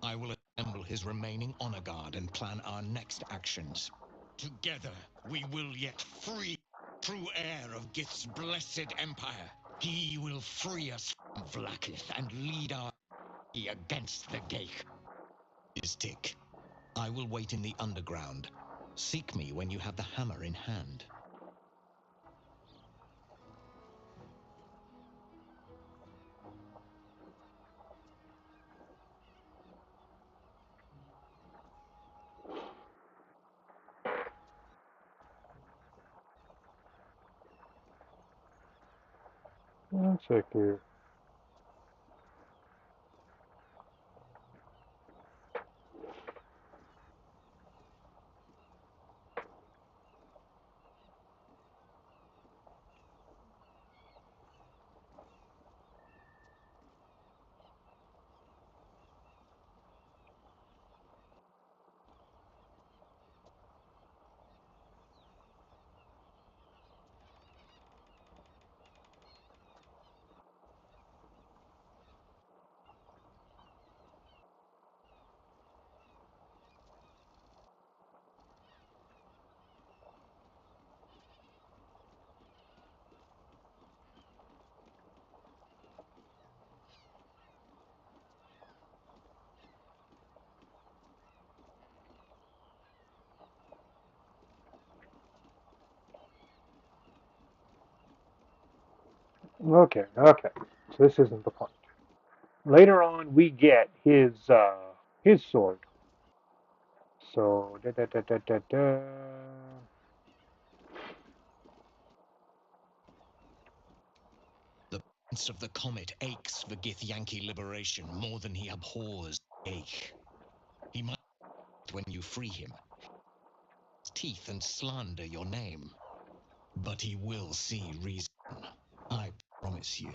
I will assemble his remaining honor guard and plan our next actions. Together, we will yet free true heir of Gith's blessed empire. He will free us from Vlaakith and lead our army against the Ghaik. Istik, I will wait in the underground. Seek me when you have the hammer in hand. One sec here. Okay, okay. So this isn't the point. Later on, we get his sword. So da da da da da da. The prince of the comet aches for Githyanki liberation more than he abhors ache. He might, when you free him, teeth and slander your name. But he will see reason. I promise you.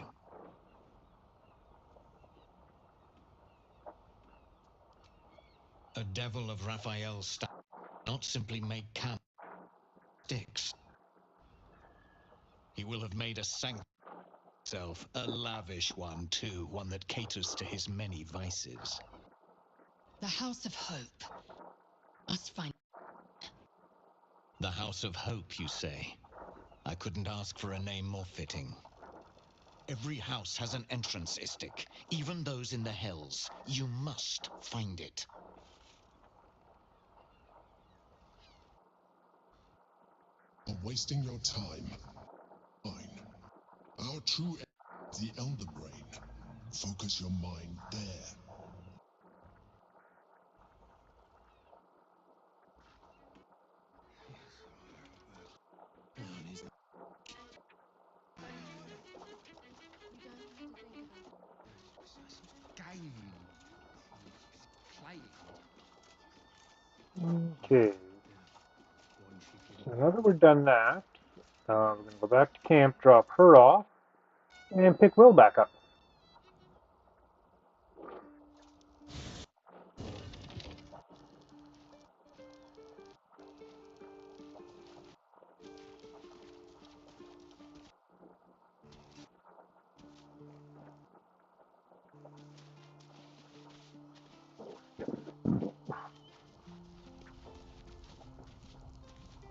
A devil of Raphael's style not simply make camp sticks. He will have made a sanctuary himself, a lavish one too, one that caters to his many vices. The House of Hope. Must find. The House of Hope, you say? I couldn't ask for a name more fitting. Every house has an entrance, Istik, even those in the hells. You must find it. You're wasting your time. Fine. Our true enemy is the Elder Brain. Focus your mind there. Game. Playing. Okay. So now that we're done that, we're going to go back to camp, drop her off, and pick Will back up.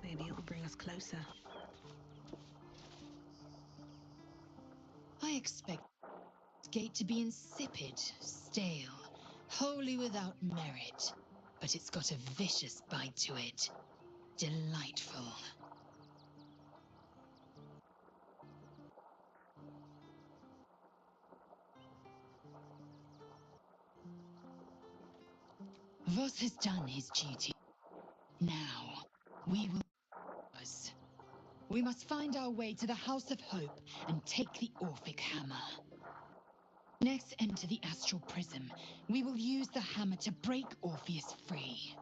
Maybe it'll bring us closer. I expect this gate to be insipid, stale, wholly without merit. But it's got a vicious bite to it. Delightful. Voss has done his duty. Now, we will. We must find our way to the House of Hope and take the Orphic Hammer. Next, enter the Astral Prism. We will use the hammer to break Orpheus free.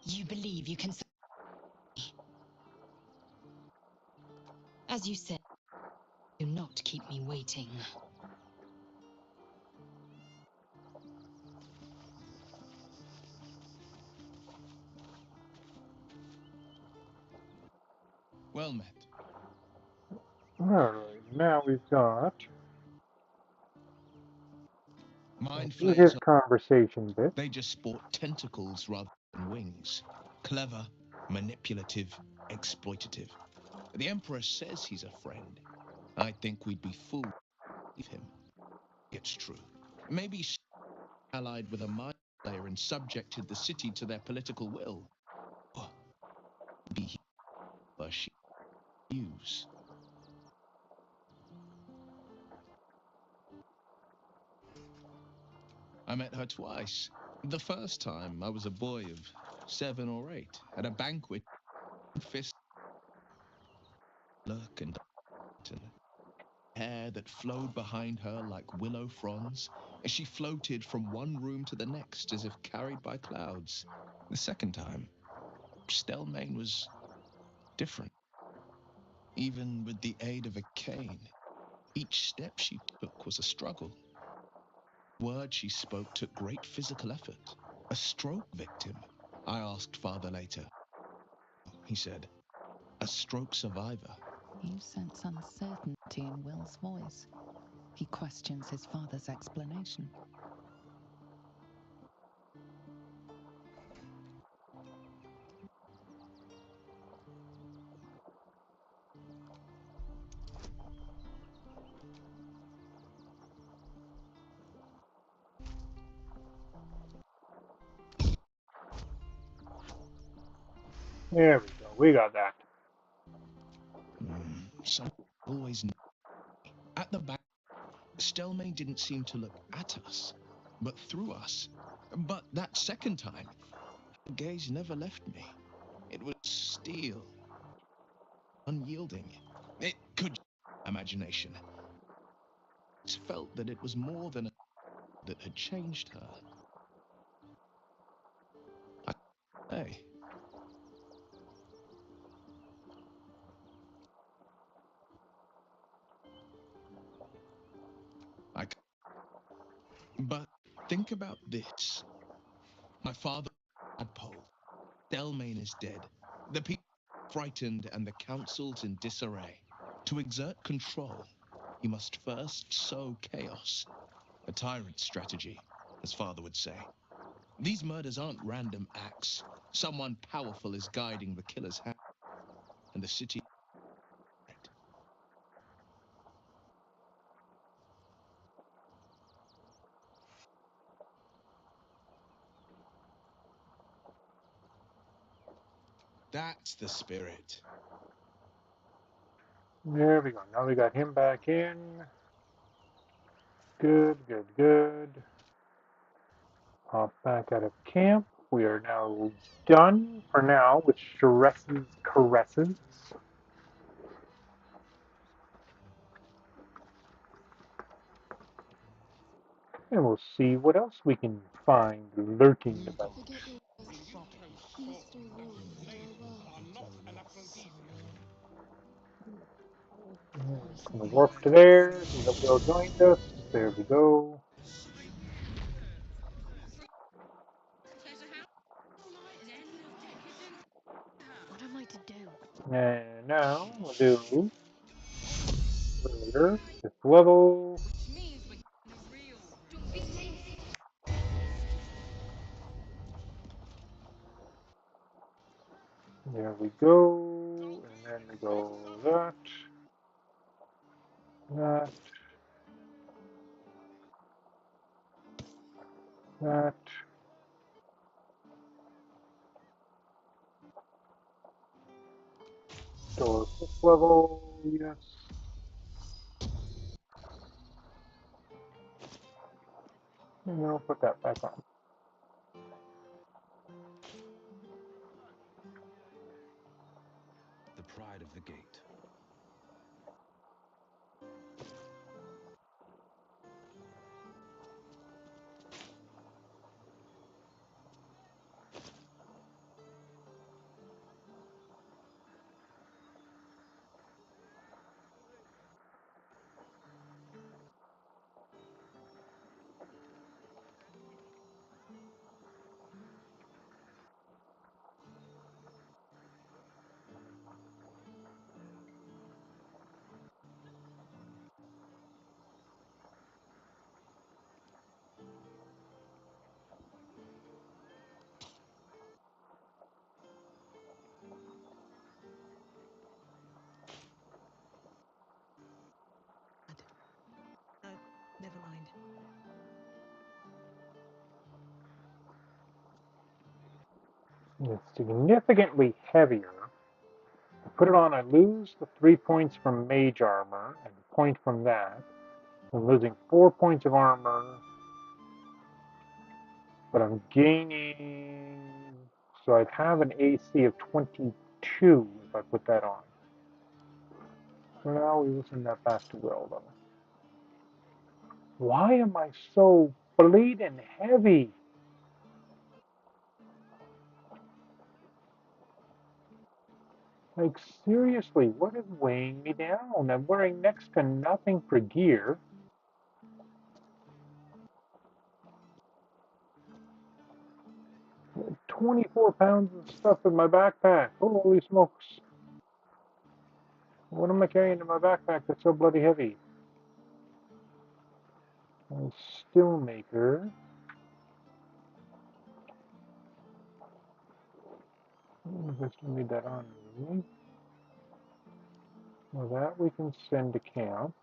You believe you can... As you said, do not keep me waiting. Well met. All right, now we've got Mind through his flayers, conversation bit. they just sport tentacles rather than wings. Clever, manipulative, exploitative. The Emperor says he's a friend. I think we'd be fooled to believe him. It's true. Maybe she allied with a mind flayer and subjected the city to their political will. Or maybe he was she use. I met her twice. The first time I was a boy of 7 or 8, at a banquet, fist, look and hair that flowed behind her like willow fronds as she floated from one room to the next as if carried by clouds. The second time, Stelmane was different. Even with the aid of a cane, each step she took was a struggle. The word she spoke took great physical effort. A stroke victim, I asked father later. He said, a stroke survivor. You sense uncertainty in Will's voice. He questions his father's explanation. There we go. We got that. Some always at the back. Stelmane didn't seem to look at us, but through us. But that second time, her gaze never left me. It was steel, unyielding. It could imagination. It felt that it was more than a that had changed her. Hey. But think about this. My father had pole. Stelmane is dead. The people frightened and the councils in disarray. To exert control, he must first sow chaos. A tyrant's strategy, as father would say. These murders aren't random acts. Someone powerful is guiding the killer's hand. And the city. That's the spirit. There we go. Now we got him back in. Good, good, good. Off back out of camp. We are now done for now with Sharess's caresses. And we'll see what else we can find lurking about. Forget your Easter wood, It's going to warp to there. See that Will joined us. There we go. What am I to do? And now we'll do earlier, 5th level. There we go. And then we go that, that, that. Door 5th level, yes. And then we'll put that back on. The pride of the gate. Never mind. It's significantly heavier. I put it on, I lose the 3 points from mage armor and a point from that. I'm losing 4 points of armor, but I'm gaining So I'd have an AC of 22 if I put that on. Well, we will send that back to Will, though. Why am I so bleeding heavy? Like, seriously, what is weighing me down? I'm wearing next to nothing for gear. 24 pounds of stuff in my backpack. Holy smokes. What am I carrying in my backpack that's so bloody heavy? A still maker. I still need that on me. Well, that we can send to camp.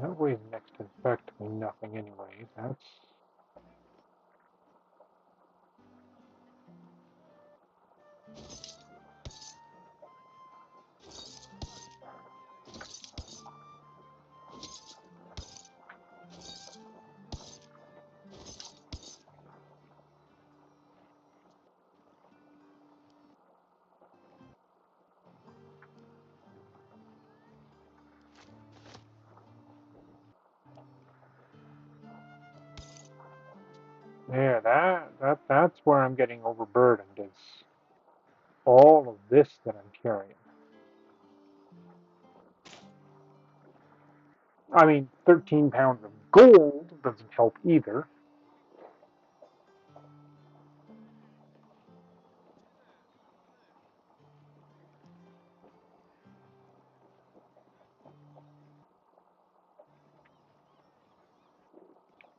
That weighs next to practically nothing anyway. Yeah, that's where I'm getting overburdened is all of this that I'm carrying. I mean, 13 pounds of gold doesn't help either.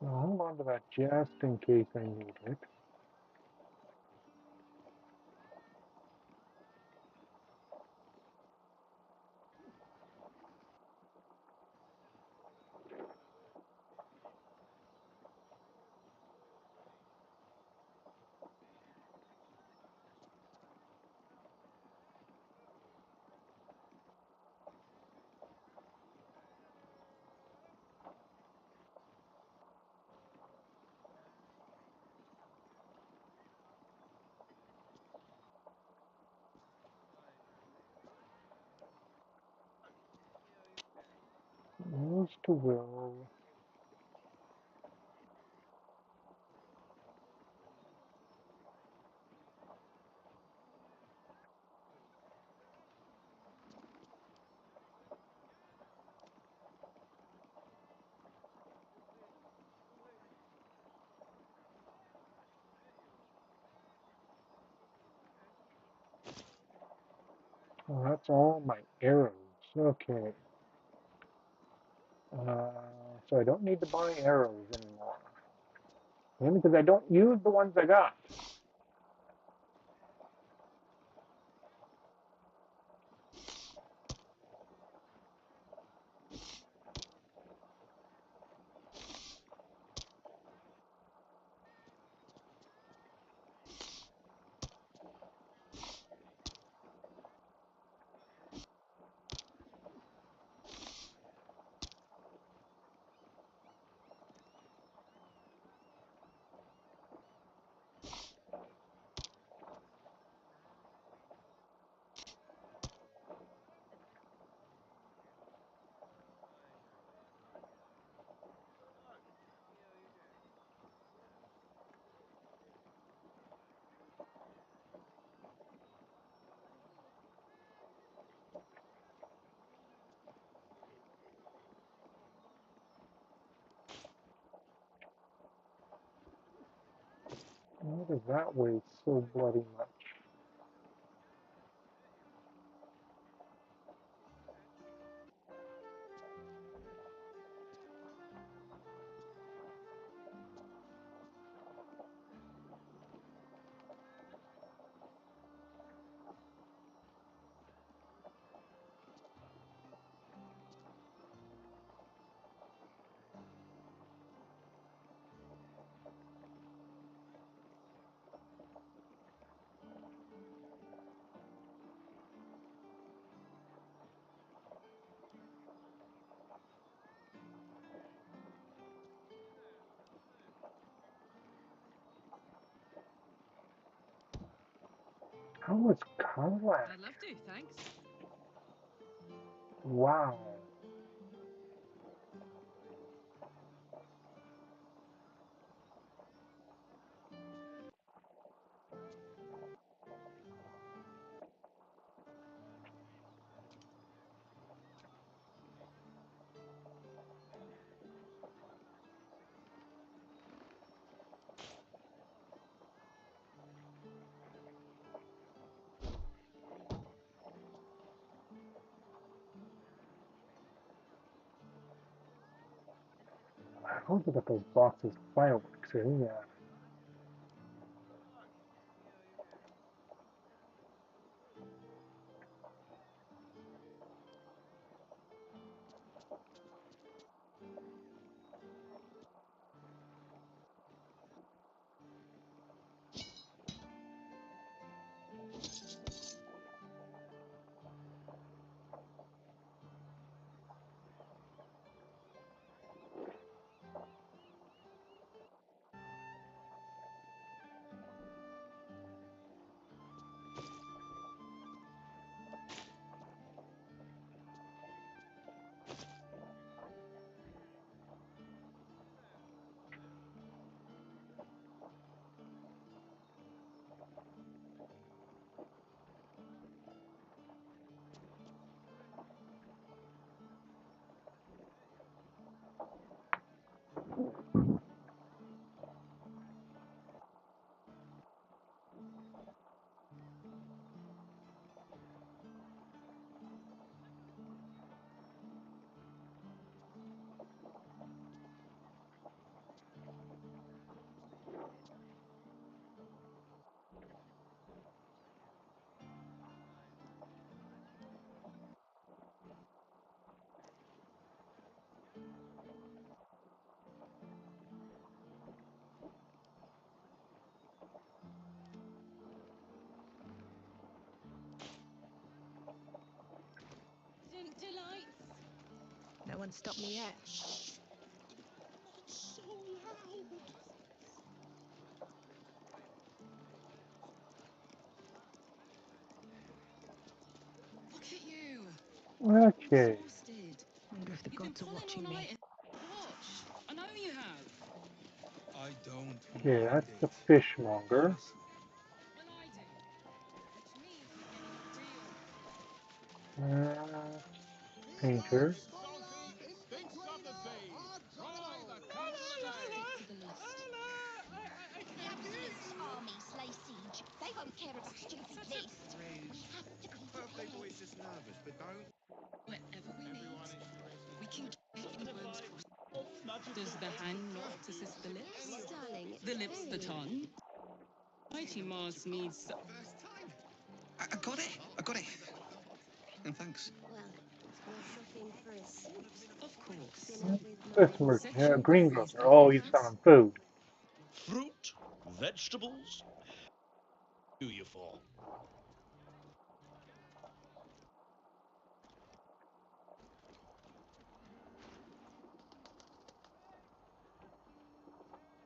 I'll hold on to that just in case I need it. Those to Will. Oh, that's all my arrows. Okay. So I don't need to buy arrows anymore. Mainly because I don't use the ones I got. Why does that weigh so bloody much? Oh, it's Karlak. I'd love to, thanks. Wow. I told you about those boxes of fireworks, eh? Yeah. Delights. No one stopped me yet. Not so loud. Look at you. Okay. Exhausted. Wonder if the You've been gods are pulling all watching me. night. Watch. I know you have. I don't Okay, mind that's it, the fishmonger. honestly. Well, I do. Which means he's getting real. Painter. Thinks of the sea. Try the cannonade. Stick to the list. The absolute army slay siege. They won't care about stupid lists. Reg, We have to be Purpley prepared. Boy's just nervous, but don't. Wherever we need, we can get your words crossed. Does the hand not assist the lips? Darling, The lips the tongue? Mighty Mars needs. First time. I got it. I got it. And thanks. well, you're shopping for a suit. Of course. Dinner with my Customer, Sexual queries, greengrocer. I Oh, he's guess. selling food. Fruit, vegetables. Do you for?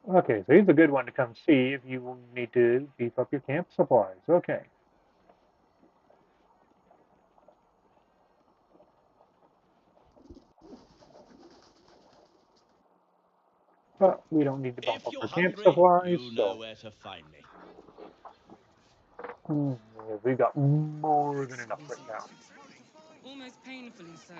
Okay, so he's a good one to come see if you need to beef up your camp supplies. Okay. But we don't need to bump If up you're our camp hungry, supplies, you know so where to find me. we got more than This enough right visit. now. Almost painfully so.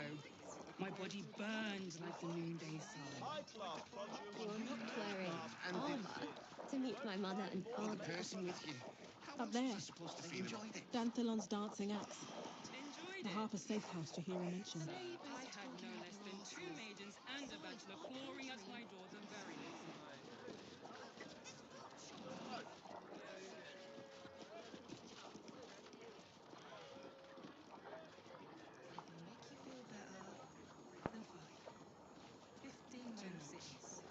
My body burned like the noonday sun. High-class produce. You're not wearing And armor to meet my mother and got the father. person with you. How Up else there. was I supposed to feel about it? Danthelon's dancing axe. Enjoyed The it. Harper Safe House to hear him mention. Neighbours had no less than two maidens and a bachelor clawing at my door the very next night. Anything make you feel better? Then fine. 15 Gem-Cities.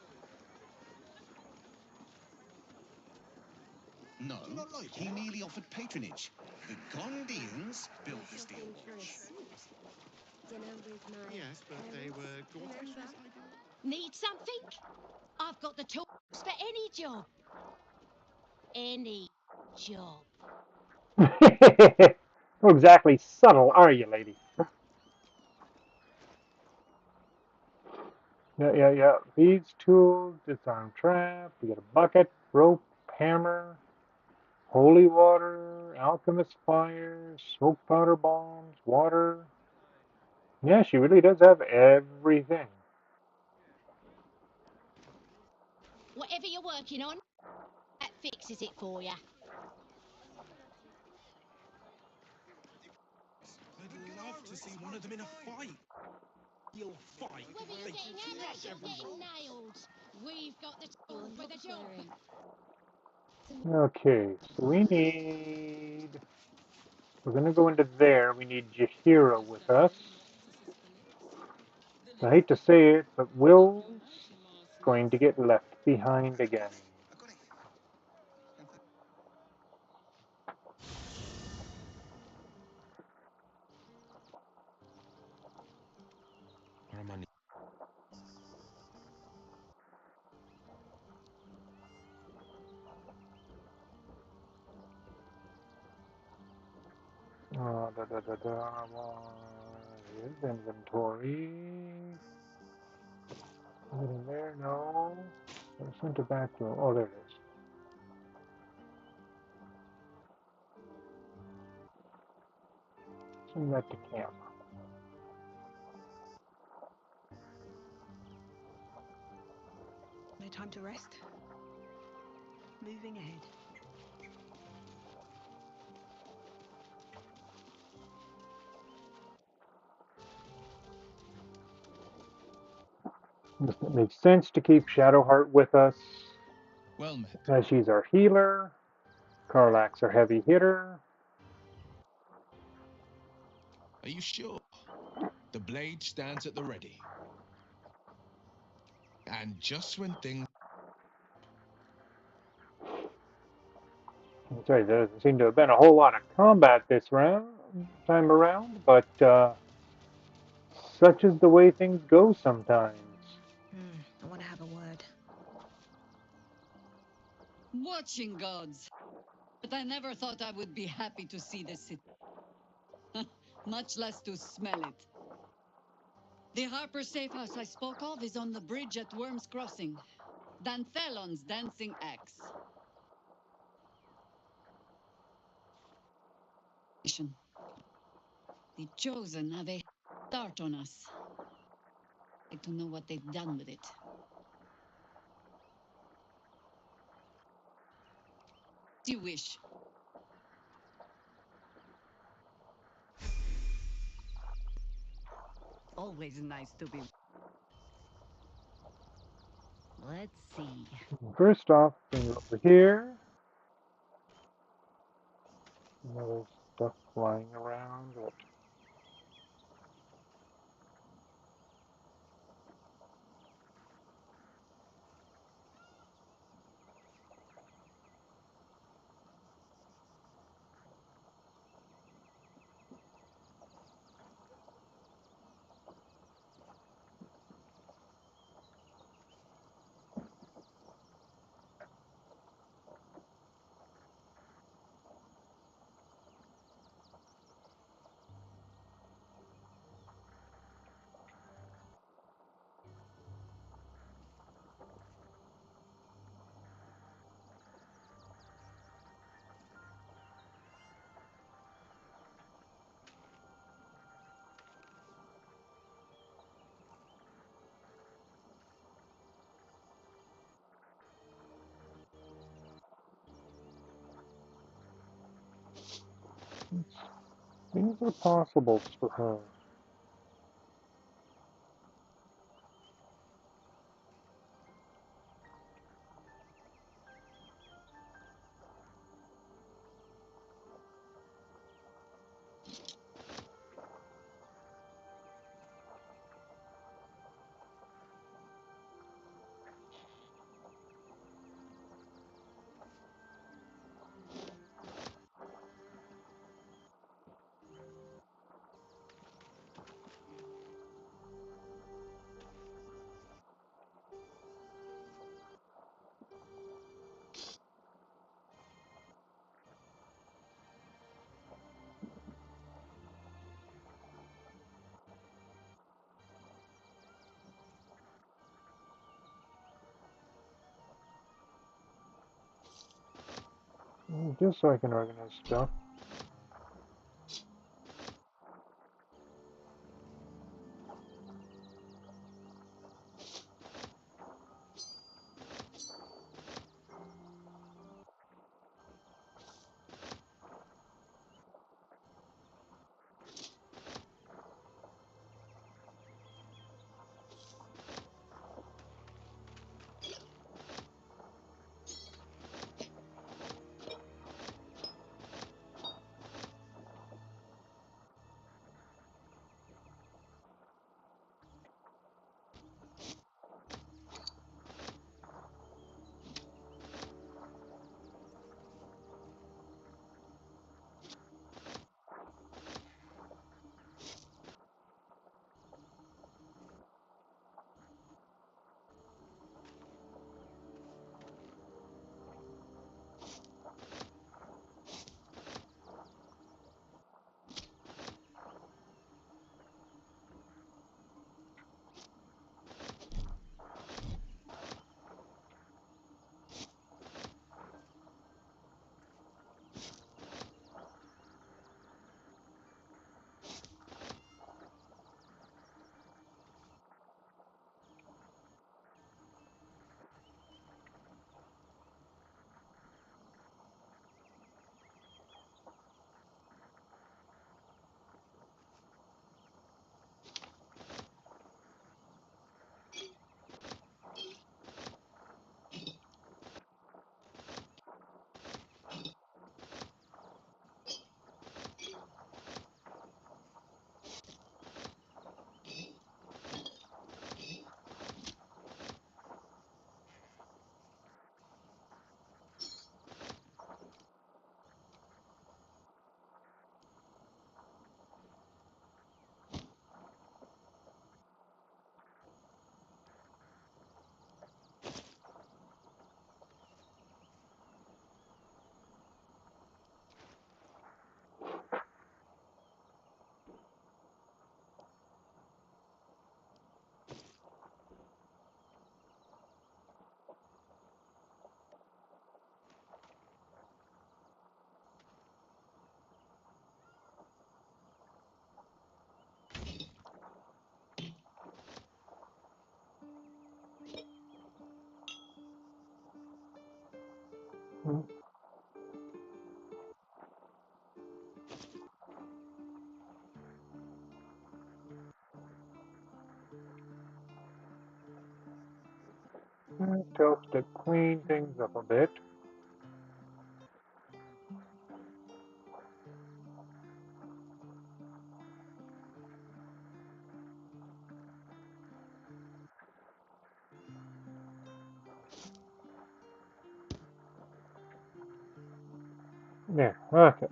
No, Do you not like he it? merely offered patronage. The Gondians You're built the steel shopping for a watch. suit. Dinner with my Yes, but they parents, were Gore-Tex remember? shoes, I believe. Need something? I've got the tools for any job. Any job. Not exactly subtle, are you, lady? Yeah. These tools, disarm trap. We got a bucket, rope, hammer, holy water, alchemist fire, smoke powder bombs, water. Yeah, she really does have everything. Whatever you're working on, that fixes it for you. I'd love to see one of them in a fight. You'll fight. Whether you're getting ambushed or getting nailed, we've got the tools for the job. Okay, so we need. We're gonna go into there. We need Jahira with us. I hate to say it, but Will's going to get left behind again. I got it. Where am I? His inventory. Is it in there? No. Sent to back room. Oh, there it is. Send that to camp. No time to rest. Moving ahead. It makes sense to keep Shadowheart with us, Well met. as she's our healer. Karlak's our heavy hitter. Are you sure? The blade stands at the ready. And just when things... That's right, there doesn't seem to have been a whole lot of combat this time around, but such is the way things go sometimes. I want to have a word. Watching gods. But I never thought I would be happy to see this city. Much less to smell it. The Harper safe house I spoke of is on the bridge at Worm's Crossing. Danthelon's dancing axe. The Chosen have a start on us. I'd like to know what they've done with it. As you wish. Always nice to be. Let's see. First off, bring it over here. Other stuff flying around. Things are possibles for her. Just so I can organize stuff. Hmm. It helps to clean things up a bit. Yeah, okay.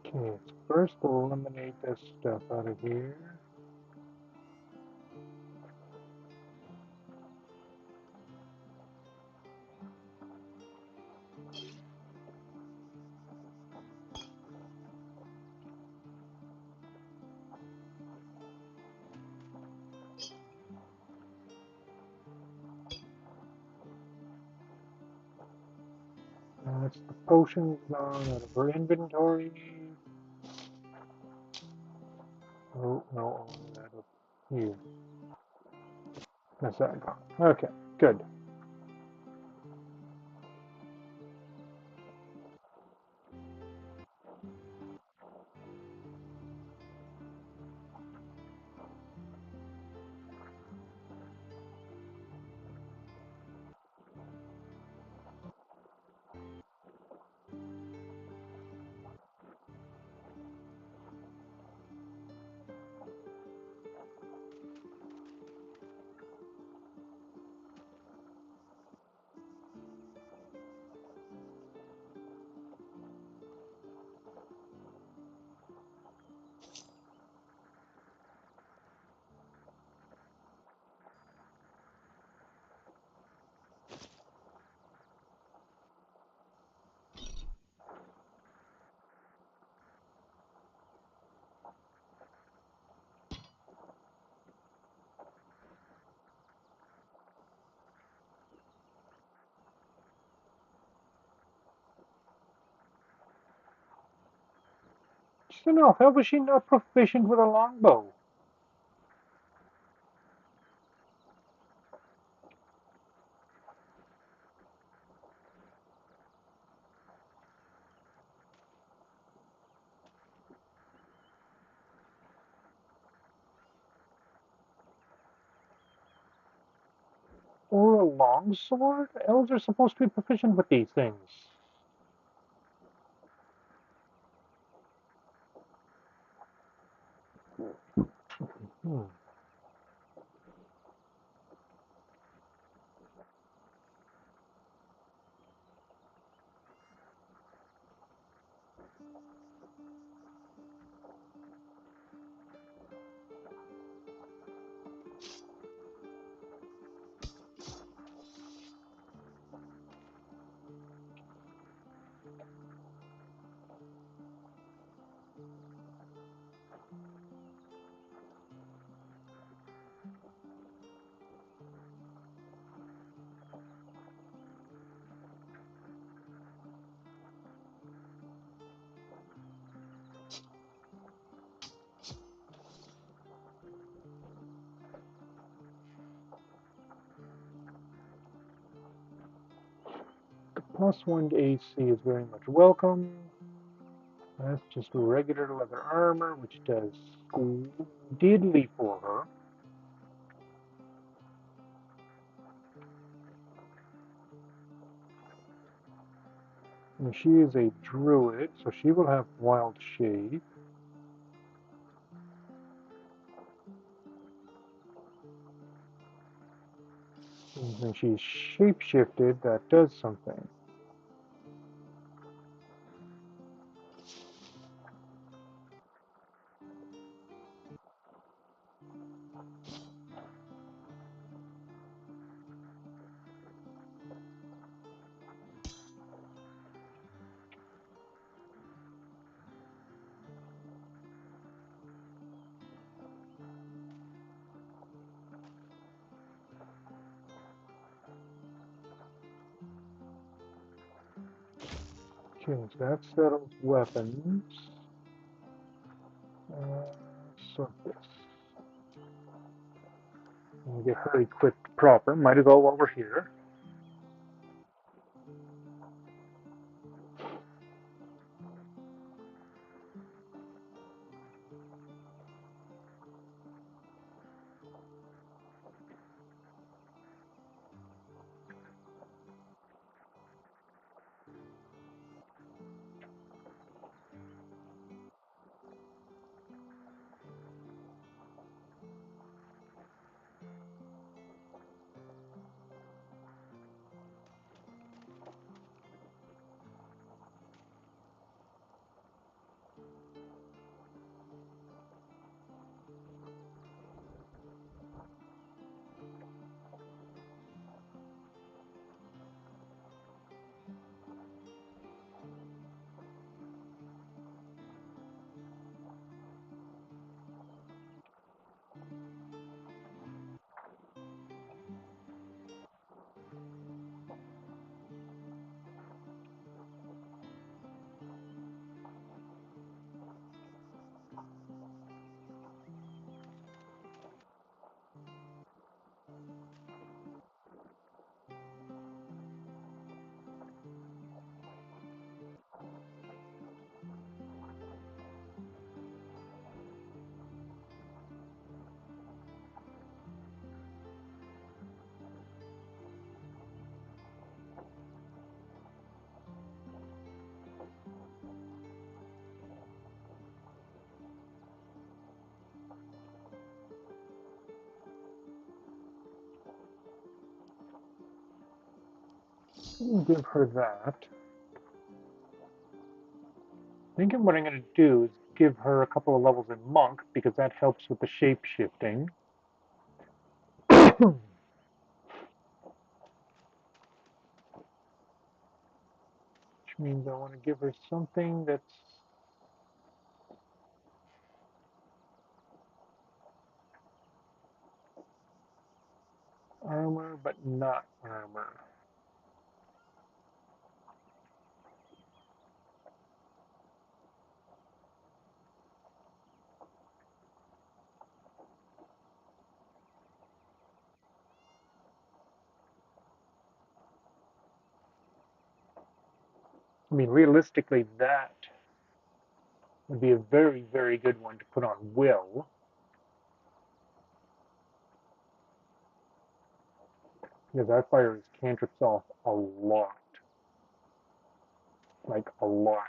Okay, let's first eliminate this stuff out of here. That's the potions gone out of her inventory. Oh, no, only that up here. That's that gone. Okay, good. Just enough. How was she not proficient with a longbow? Or a longsword? Elves are supposed to be proficient with these things. Hmm. +1 to AC is very much welcome. That's just regular leather armor, which does diddly for her. And she is a druid, so she will have wild shape. And when she's shapeshifted, that does something. Okay, so that settles weapons. So this. We'll get her equipped proper. Might as well while we're here. Give her that. Thinking what I'm going to do is give her a couple of levels in Monk because that helps with the shape shifting. Which means I want to give her something that's armor but not armor. I mean, realistically, that would be a very, very good one to put on Will. Because that fires cantrips off a lot. Like a lot.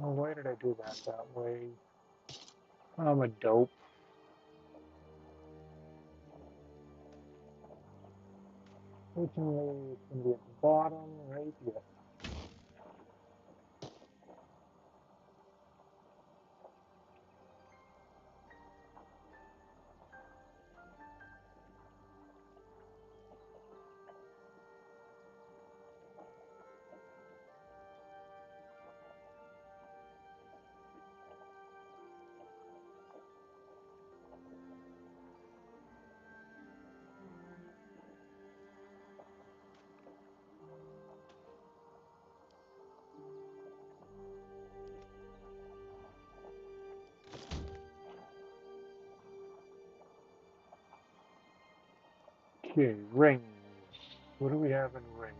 Oh, why did I do that way? I'm a dope. Originally, it's going to be at the bottom, right? Yeah. Okay, rings. What do we have in rings?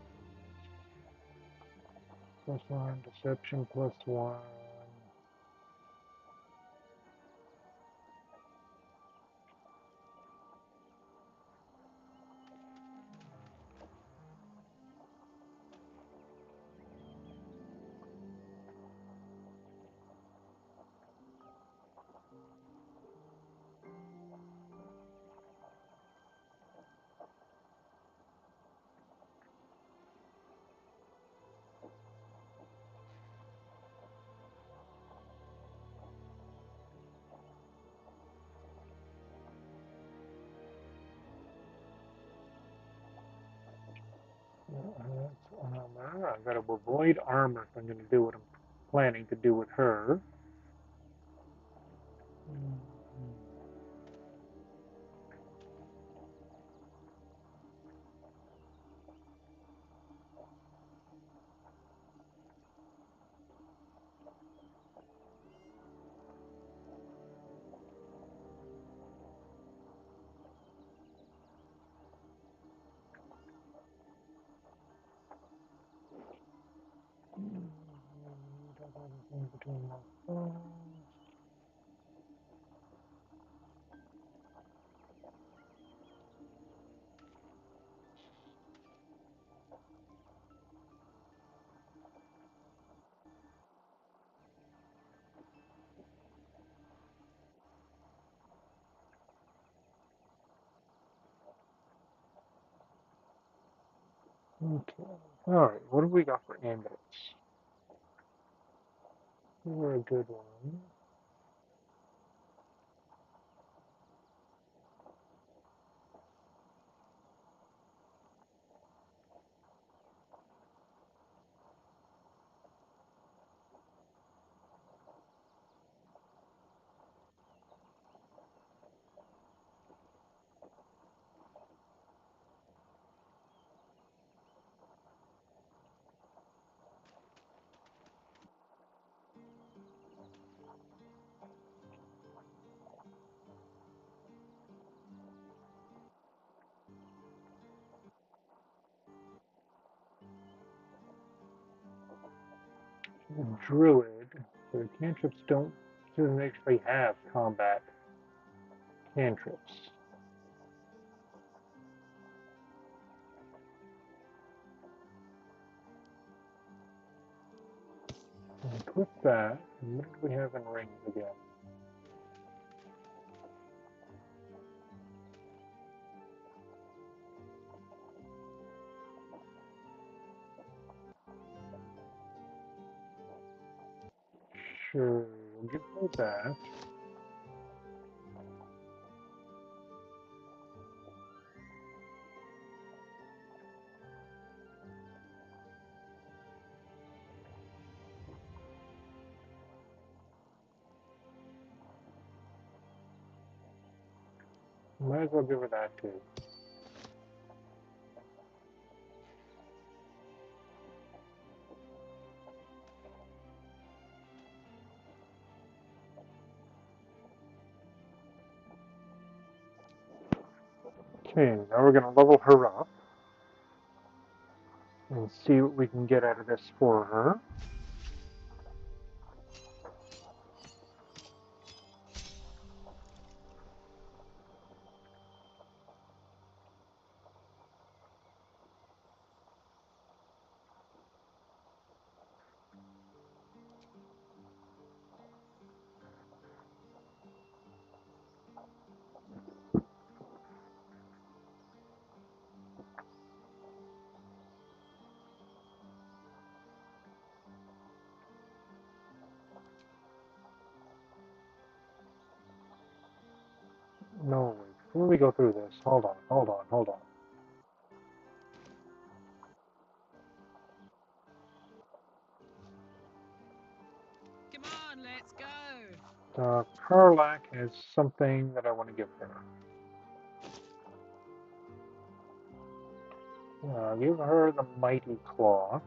+1, deception +1. That's armor. I've got to avoid armor if I'm going to do what I'm planning to do with her. Between my thumbs. Okay. Alright, what have we got for amulets? These are a good one. druid, so cantrips doesn't actually have combat cantrips. Equip that. And what do we have in rings again? Sure, we'll give her that. Might as well give her that too. Okay, now we're going to level her up and see what we can get out of this for her. No, wait, before we go through this, hold on. Come on, let's go. Karlak has something that I want to give her. Give her the Mighty Claw.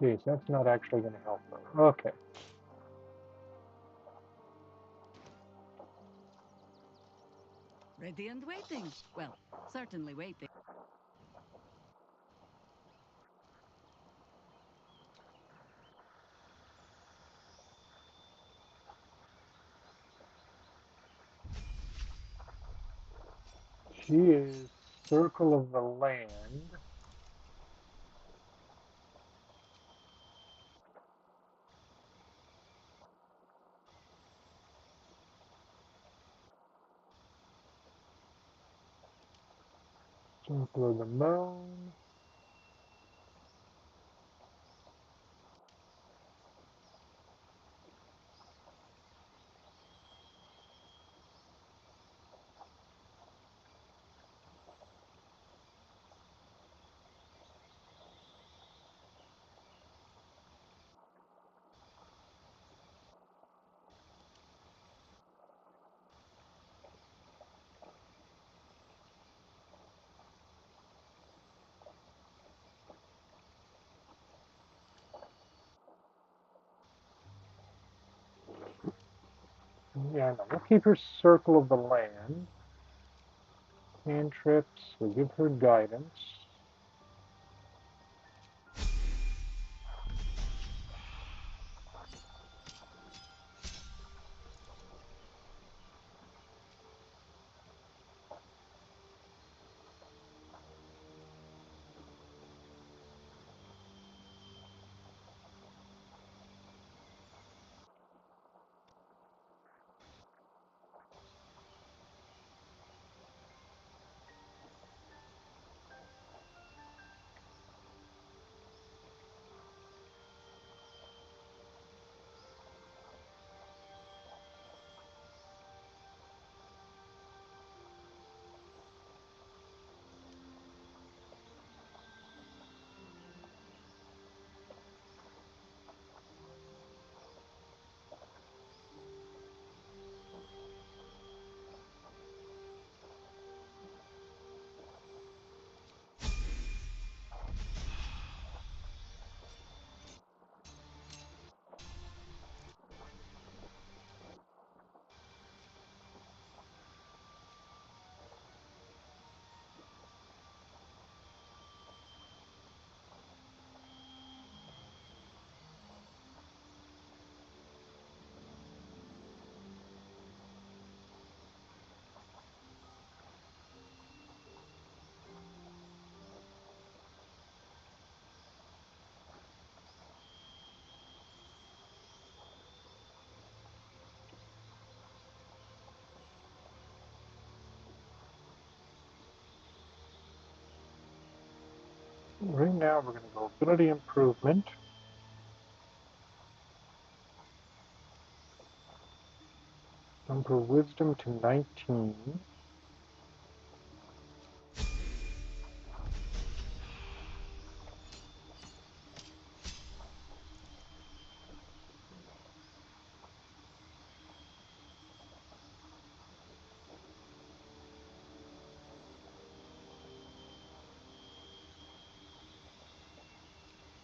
Okay, so that's not actually going to help her. Okay. Ready and waiting. Well, certainly waiting. She is Circle of the Land. Circle of the Moon. Yeah, no, we'll keep her Circle of the Land. Cantrips, we'll give her Guidance. Right now we're going to go ability improvement. Number wisdom to 19.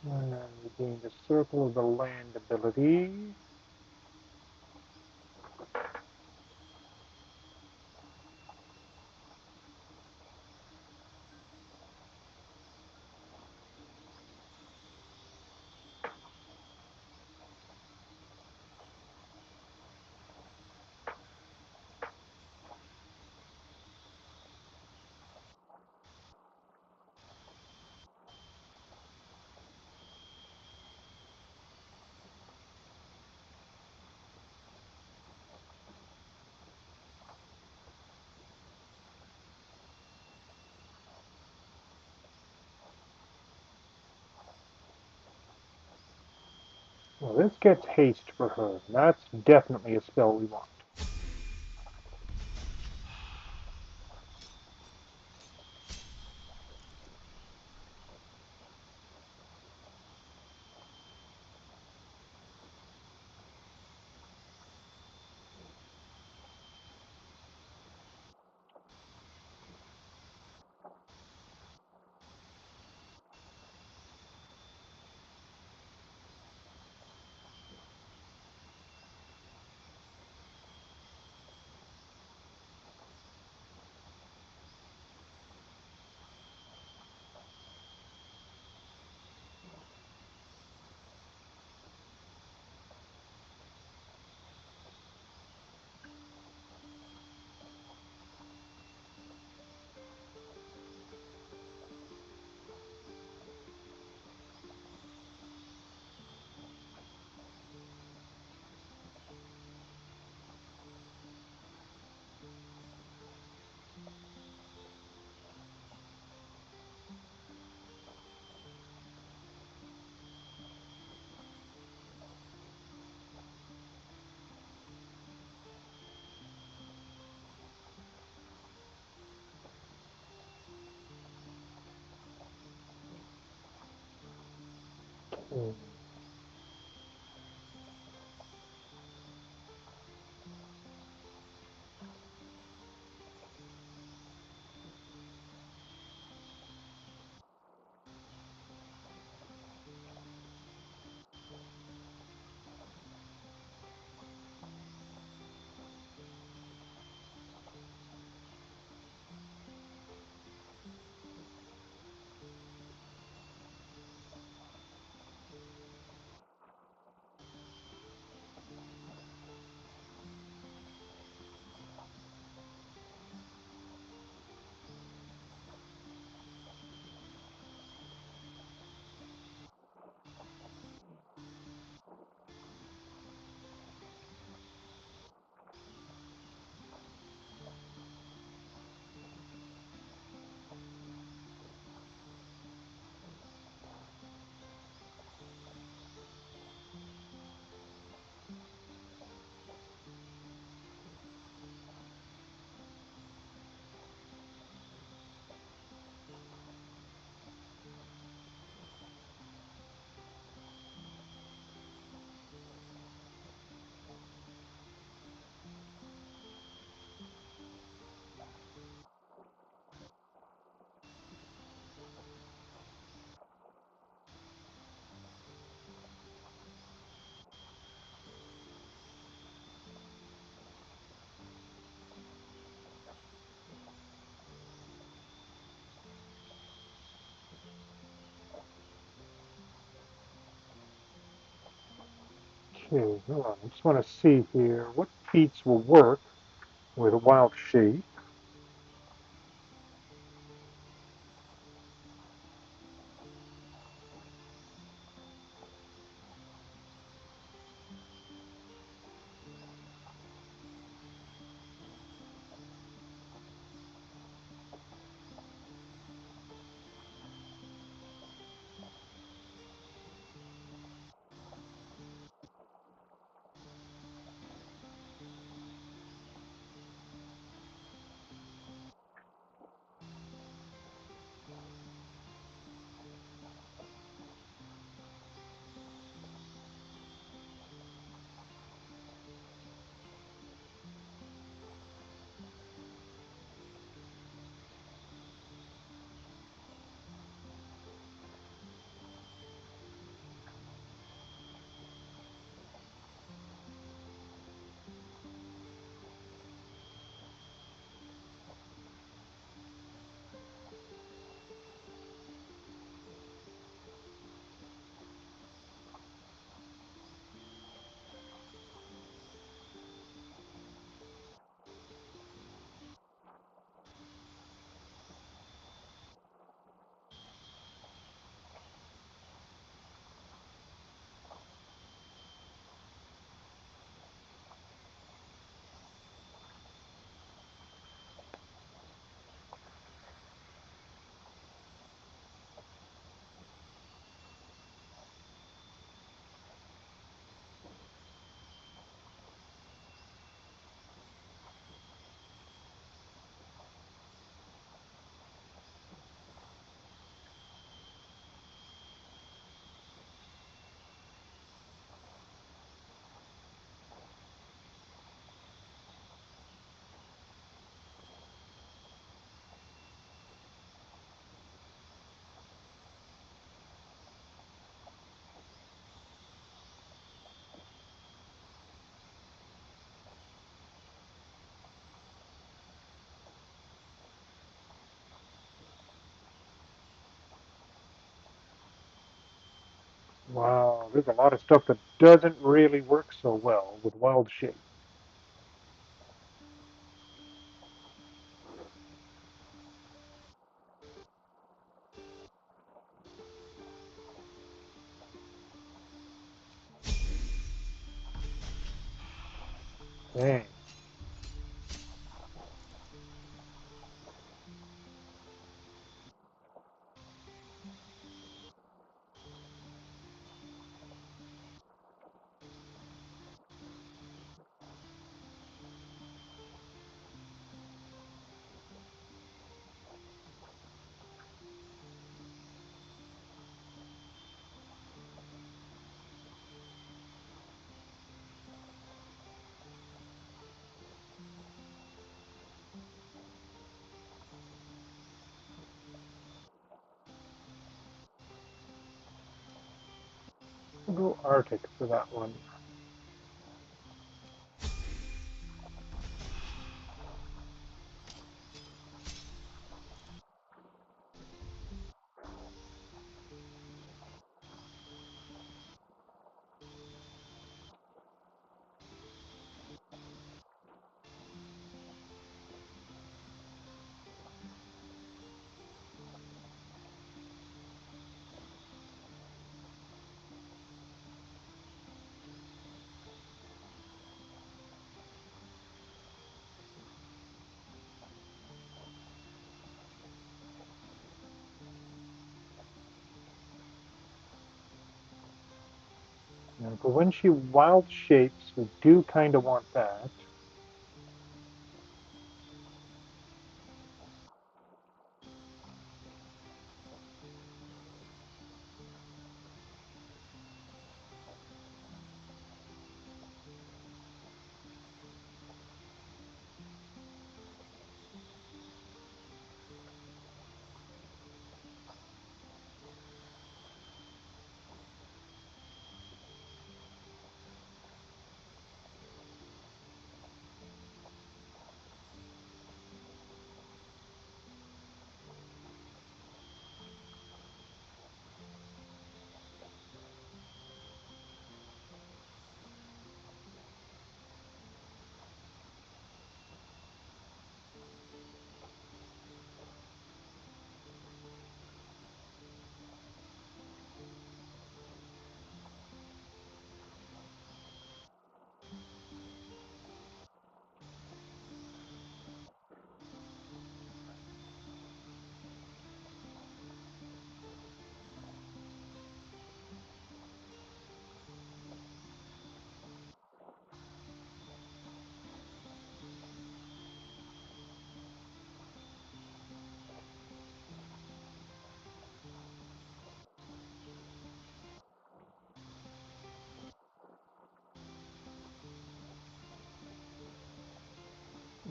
And we gain the Circle of the Land ability. Well, this gets haste for her. That's definitely a spell we want. Hmm. Okay, hold on. I just want to see here what feats will work with a wild shape. Wow, there's a lot of stuff that doesn't really work so well with wild shape. Dang. We'll go Arctic for that one. Now, but when she wild shapes, we do kind of want that.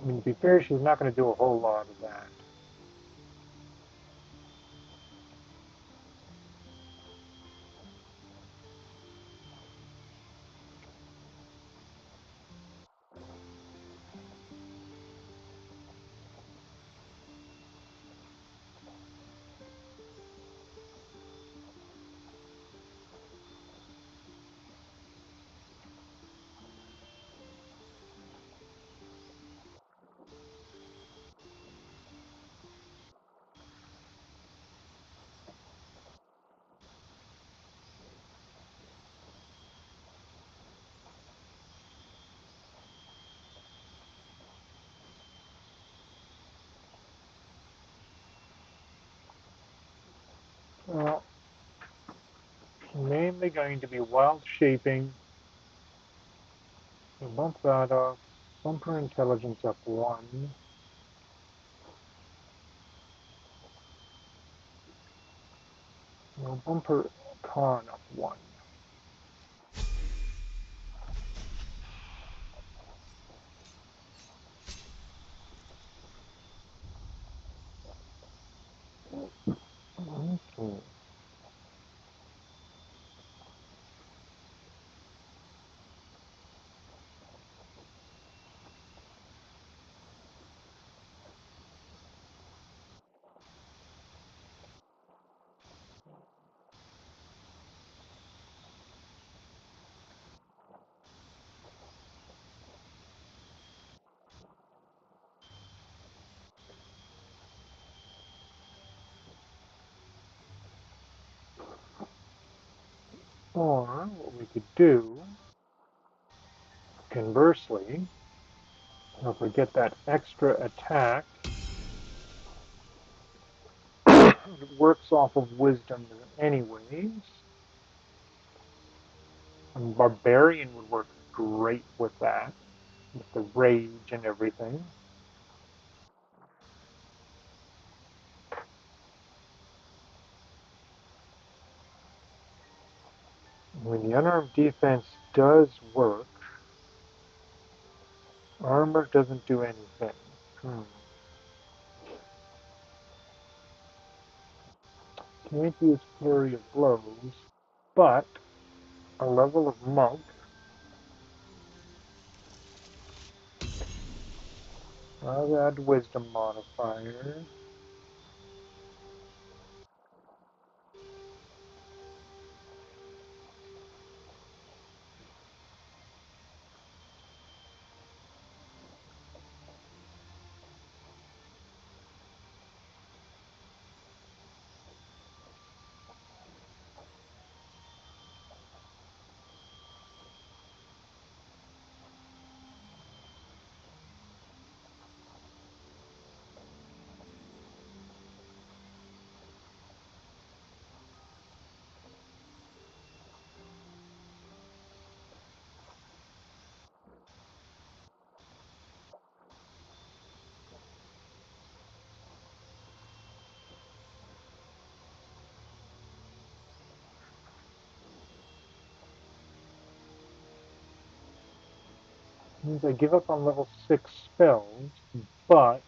I mean, to be fair, she's not going to do a whole lot of that. Well, mainly going to be wild shaping. So bump that up. Bump her intelligence up one. We'll bump her con up one. Okay. Or what we could do, conversely, if we get that extra attack, it works off of wisdom anyways. And barbarian would work great with that, with the rage and everything. When the unarmed defense does work, armor doesn't do anything. Can't use flurry of blows, but a level of monk. I'll add wisdom modifier. Means I give up on level 6 spells, but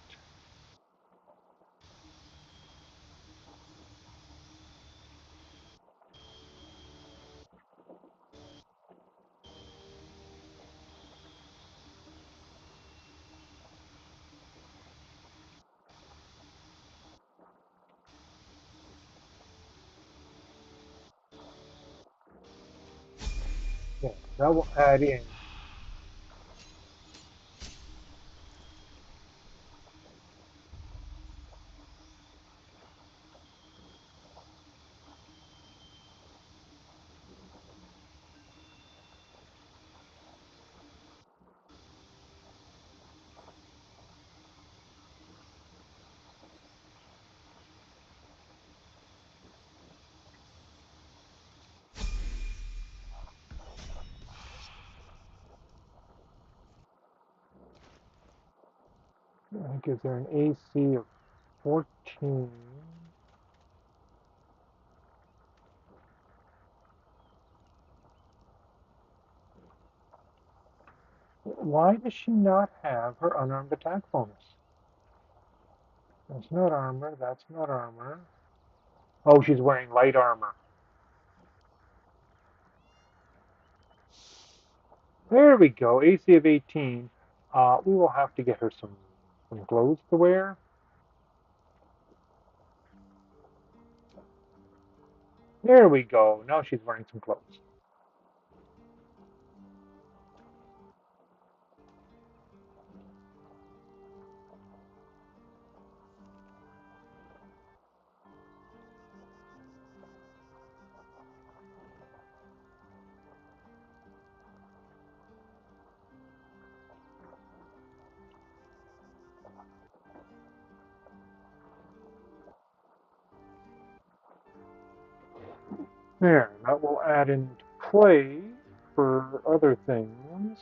yeah, that will add in. I think is there an AC of 14? Why does she not have her unarmed attack bonus? That's not armor, that's not armor. Oh, she's wearing light armor. There we go, AC of 18. We will have to get her some clothes to wear. There we go, now she's wearing some clothes. There, that will add into play for other things.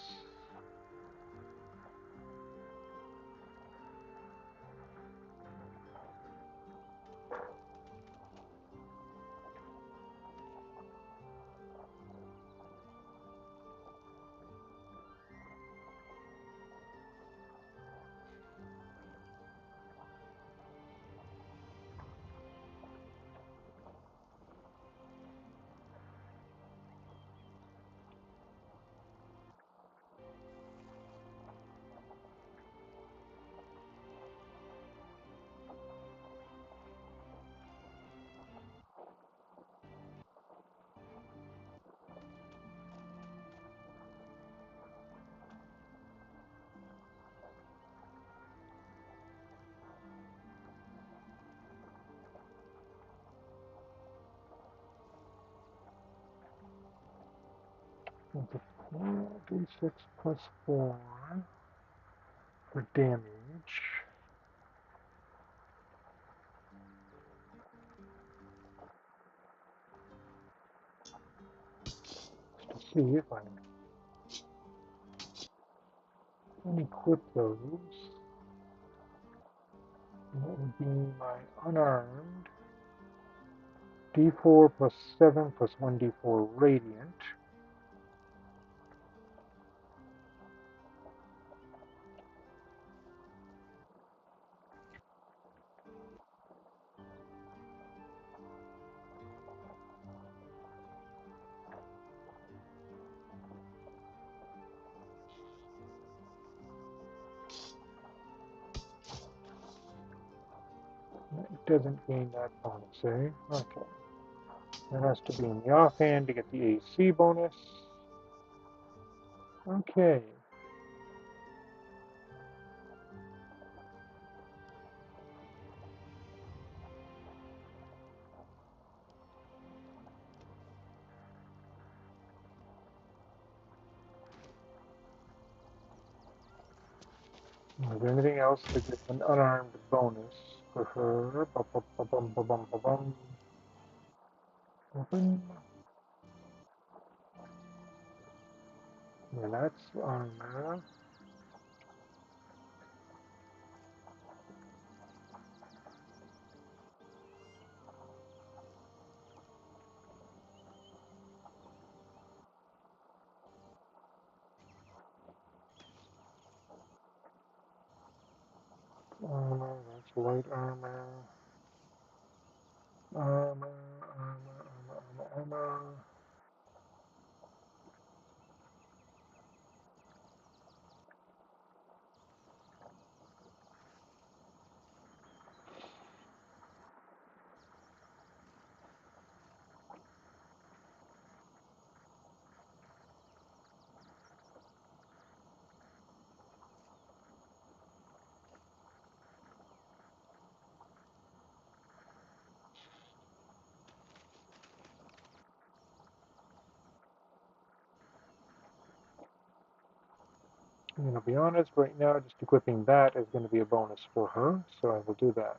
It's a 4d6 plus 4 for damage. Just to see if I can equip those. And that would be my unarmed. D4 plus 7 plus 1d4 radiant. It doesn't gain that bonus, eh? Okay. That has to be in the offhand to get the AC bonus. Okay. Is there anything else to get an unarmed bonus for her? Bum. Open. Yeah, that's armor. Armor, that's light armor. Armor. I'm going to be honest, right now, just equipping that is going to be a bonus for her, so I will do that.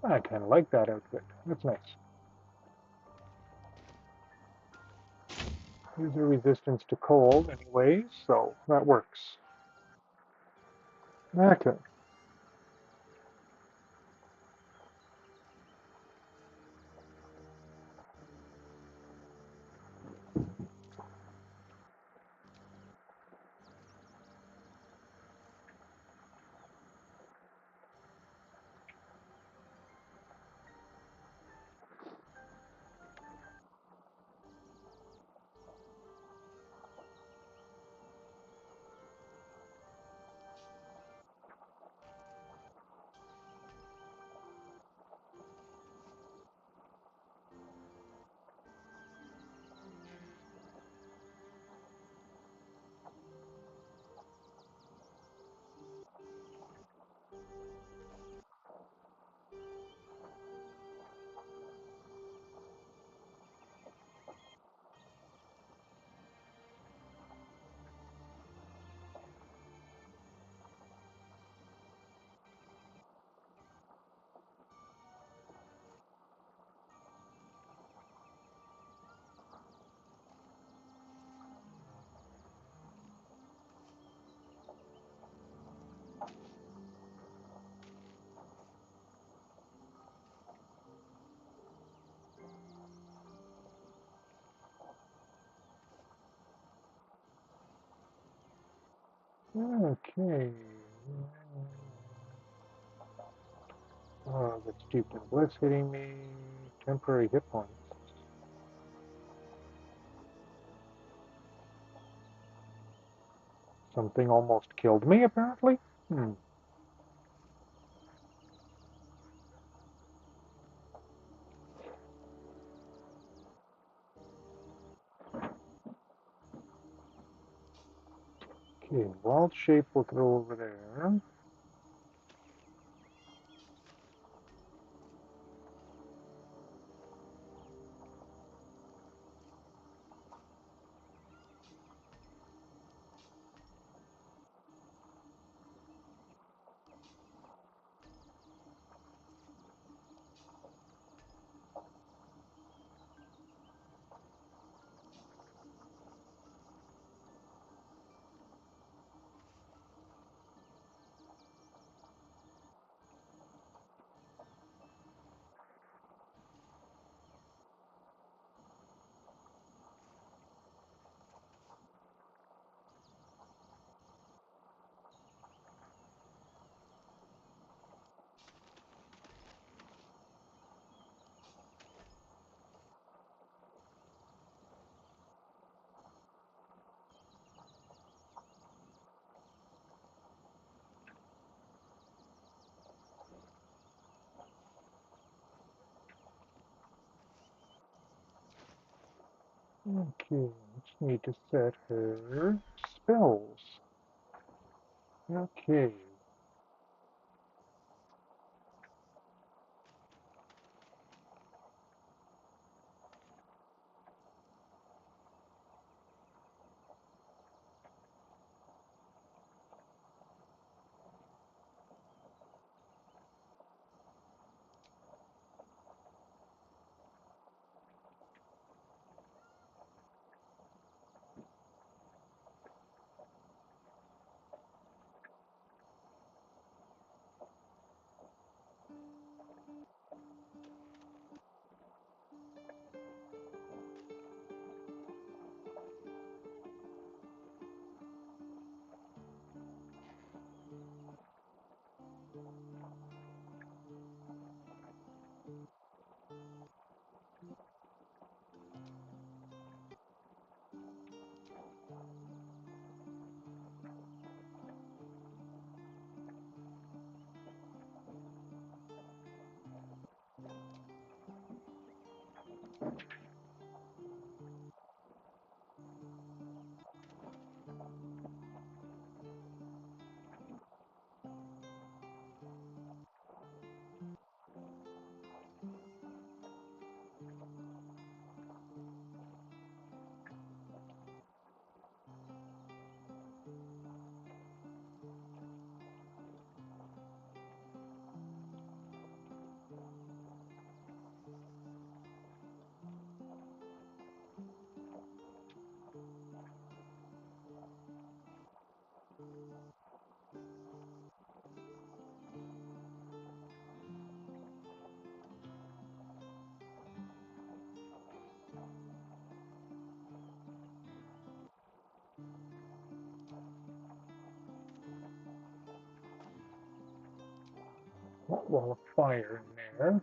I kind of like that outfit. That's nice. User resistance to cold anyway, so that works. Okay. Okay. Oh, that stupid bliss hitting me. Temporary hit points. Something almost killed me, apparently? Hmm. Okay, wild shape, we'll throw over there. Okay, just need to set her spells. Okay. That wall of fire in there.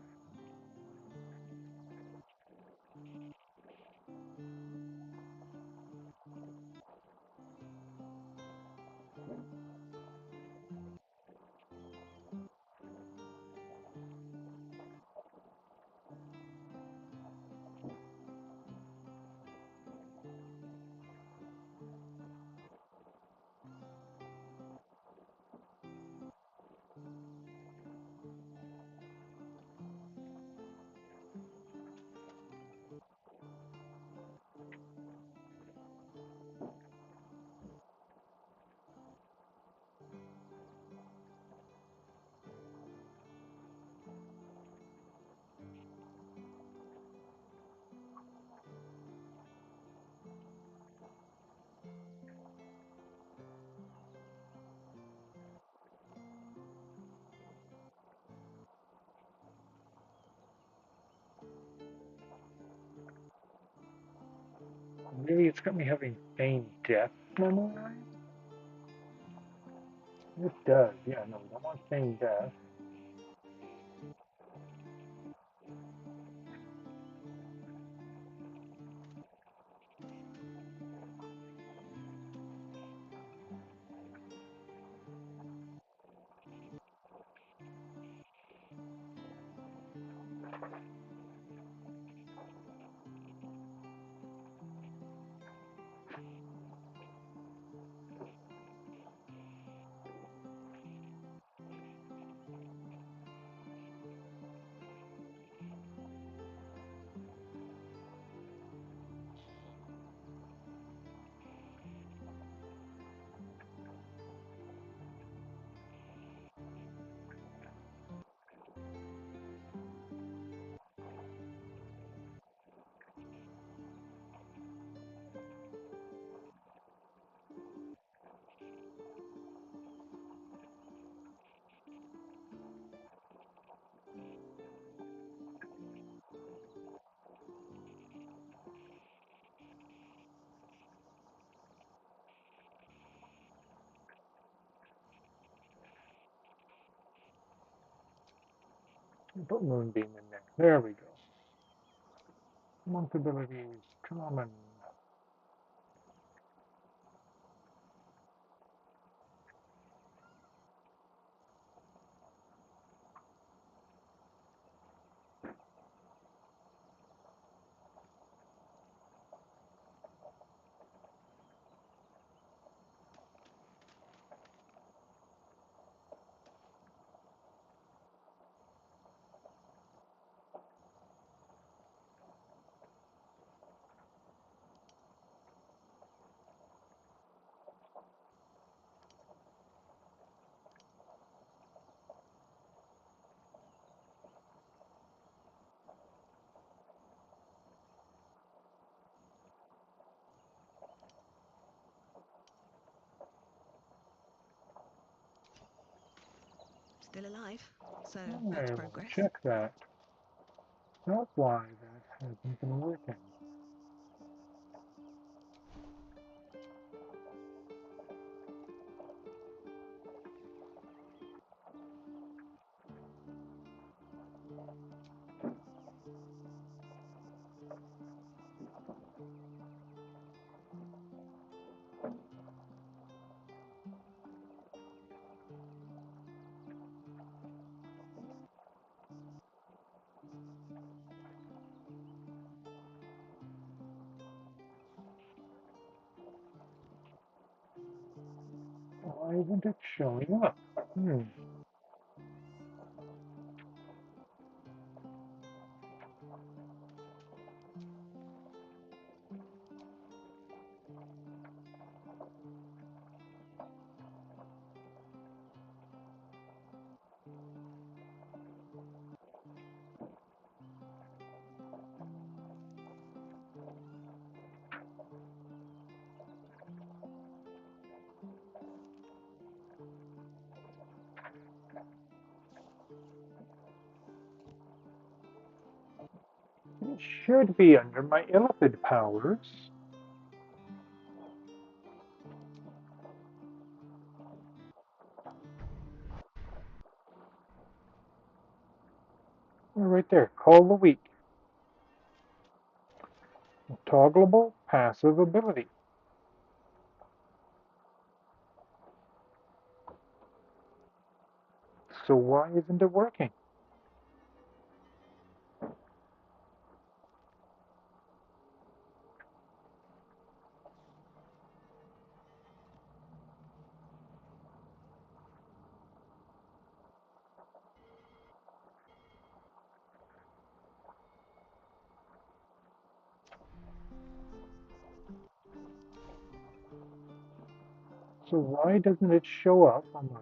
Really, it's got me having feign death memorized? It does, yeah, no, we don't want feign death. Put Moonbeam in there. There we go. Monk abilities, common. Still alive, so that's I will progress. check that. That's why that hasn't been working. Why isn't it showing up? It should be under my illithid powers. Right there, call the weak. Toggleable passive ability. So why isn't it working? So why doesn't it show up on my...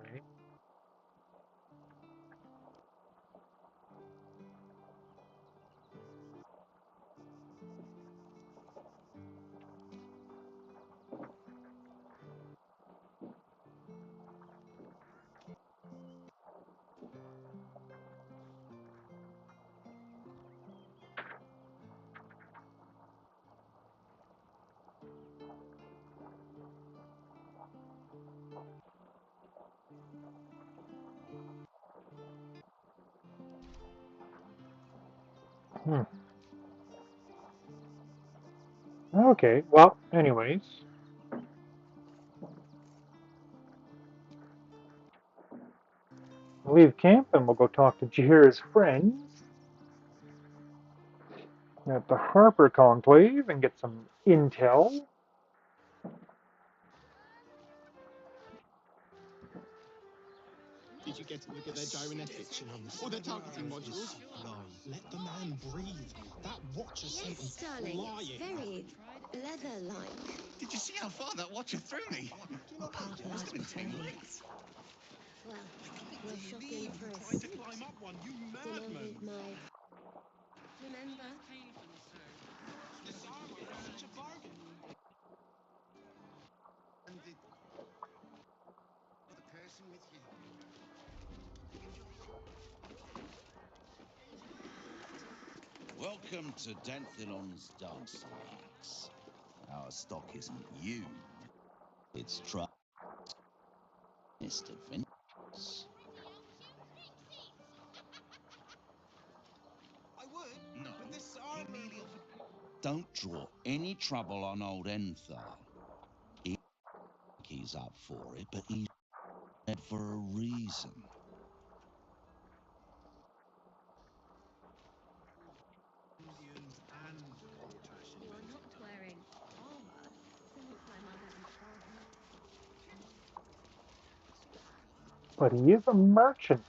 Okay, well, anyways. We'll leave camp and we'll go talk to Jahir's friends at the Harper Conclave and get some intel. Did you get to look at their gyrometics or their targeting modules? Let the man breathe. That watcher sent them darling, flying. very leather-like. Did you see how far that watcher threw me? What part of us prefer these? Well, we'll shop in for a suit. Climb up one, you Dinner madman! with my... Remember? The Sarway is such a bargain. And the person with you. Welcome to Danthilon's dance leagues. Our stock isn't you. It's trust, Mr. Vince. Don't draw any trouble on old Enthal. He's up for it, but he's dead for a reason. You are not wearing armor, so my mother and father. But he is a merchant.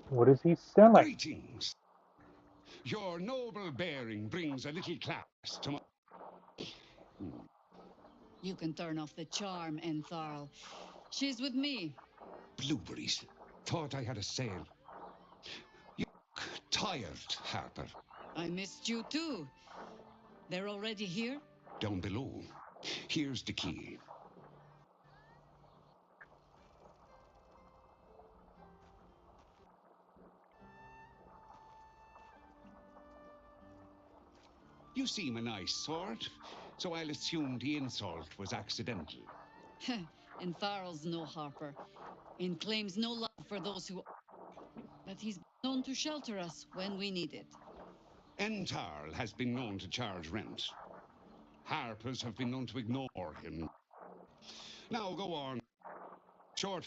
What is he selling? Greetings. Your noble bearing brings a little class to my... You can turn off the charm, Entharl. She's with me. Blueberries. Thought I had a sale. You look tired, Harper. I missed you too. They're already here? Down below. Here's the key. You seem a nice sort, so I'll assume the insult was accidental. Entharl's no harper, and claims no love for those who... But he's known to shelter us when we need it. Entarl has been known to charge rent. Harpers have been known to ignore him. Now go on. Short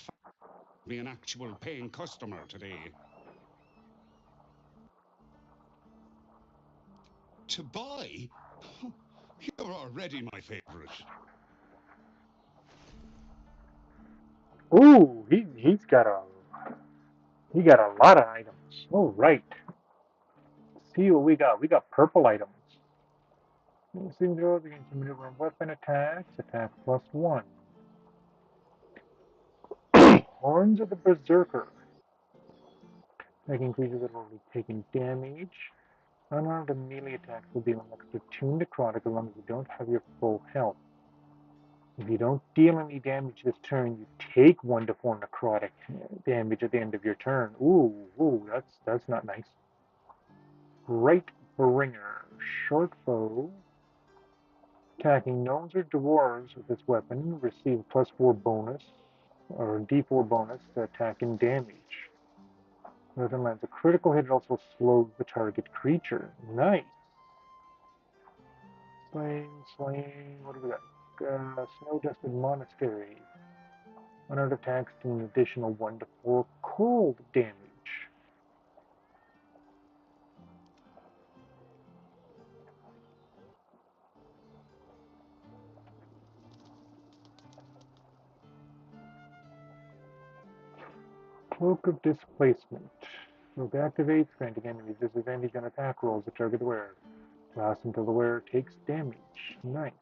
be an actual paying customer today. To buy? You're already my favorite. Ooh, he's got a lot of items. All right. Let's see what we got. We got purple items. Seems to begin to maneuver on weapon attacks. Attack +1. Horns of the Berserker. Making creatures that will be taking damage. Unarmed and melee attacks will deal an extra 2 necrotic as long as you don't have your full health. If you don't deal any damage this turn, you take 1 to 4 necrotic damage at the end of your turn. Ooh, that's not nice. Great Bringer. Short foe. Attacking gnomes or dwarves with this weapon receive +4 bonus, or D4 bonus to attack and damage. Whether lands a critical hit, it also slows the target creature. Nice. Slaying, what do we got? Snow-dusted monastery. Unarmed attacks do an additional 1 to 4 cold damage. Cloak of Displacement. Cloak activates, granting enemies disadvantage on attack rolls the target wearer. Lasts until the wearer takes damage. Nice.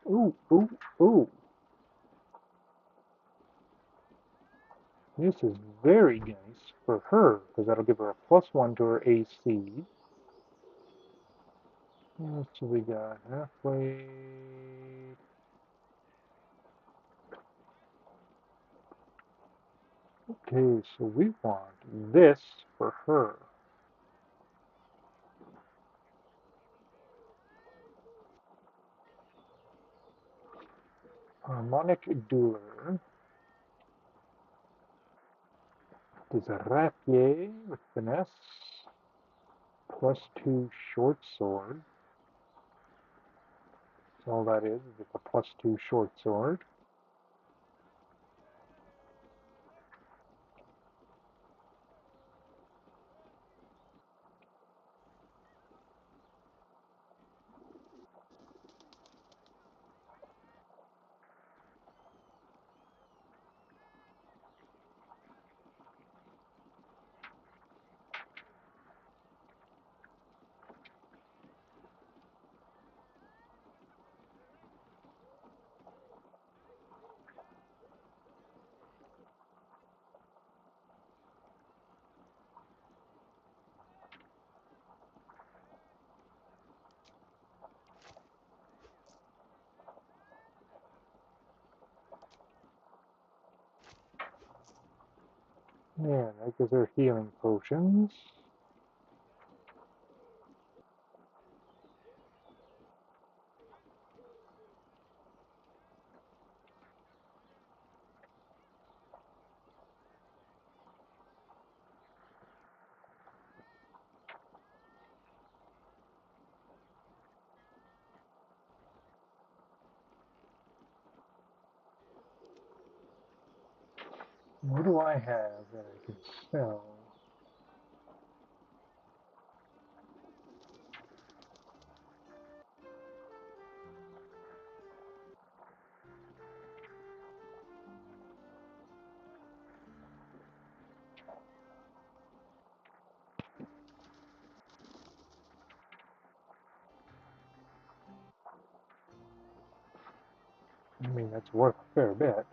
Ooh. Ooh. This is very nice for her, because that'll give her a +1 to her AC. So we got halfway. Okay, so we want this for her. Harmonic Dueler. There's a rapier with finesse. +2 short sword. So all that is it's a +2 short sword. Yeah, because they're healing potions. What do I have that I can sell? I mean, that's worth a fair bit.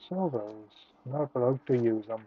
Sell those. Not allowed to use them.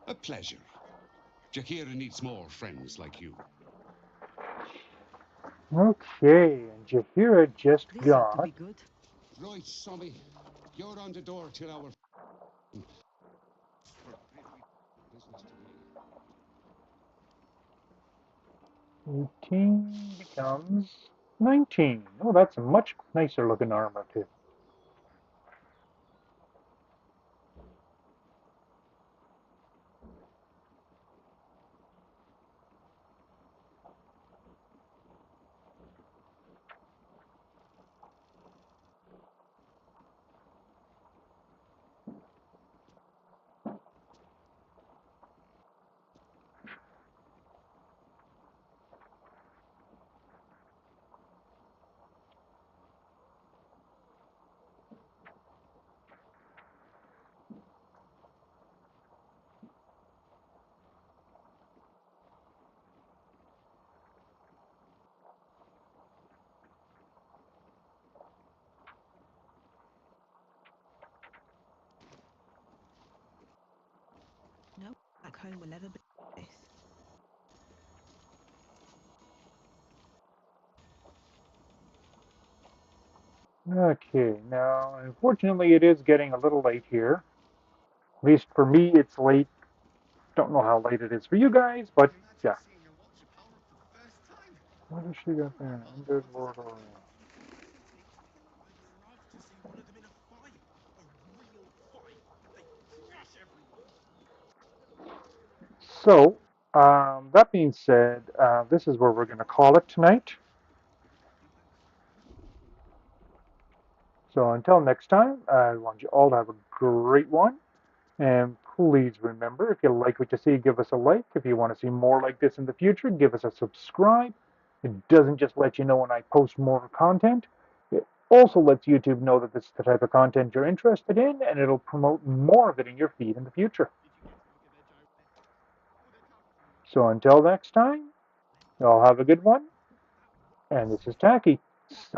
A pleasure. Jakira needs more friends like you. Okay, and Jahira just This ought to got. be good. Right, Sammy. You're on the door till our for business today. 18 becomes 19. Oh, that's a much nicer looking armor too. No back home will ever be this. Okay, now unfortunately it is getting a little late here. At least for me it's late. Don't know how late it is for you guys, but yeah. What has she got there? Undead Lord Orion. I'd love to see one of them in a fight. A real fight. They crush everyone. So, that being said, this is where we're going to call it tonight. So until next time, I want you all to have a great one. And please remember, if you like what you see, give us a like. If you want to see more like this in the future, give us a subscribe. It doesn't just let you know when I post more content. It also lets YouTube know that this is the type of content you're interested in, and it'll promote more of it in your feed in the future. So until next time, y'all have a good one. And this is Tacky.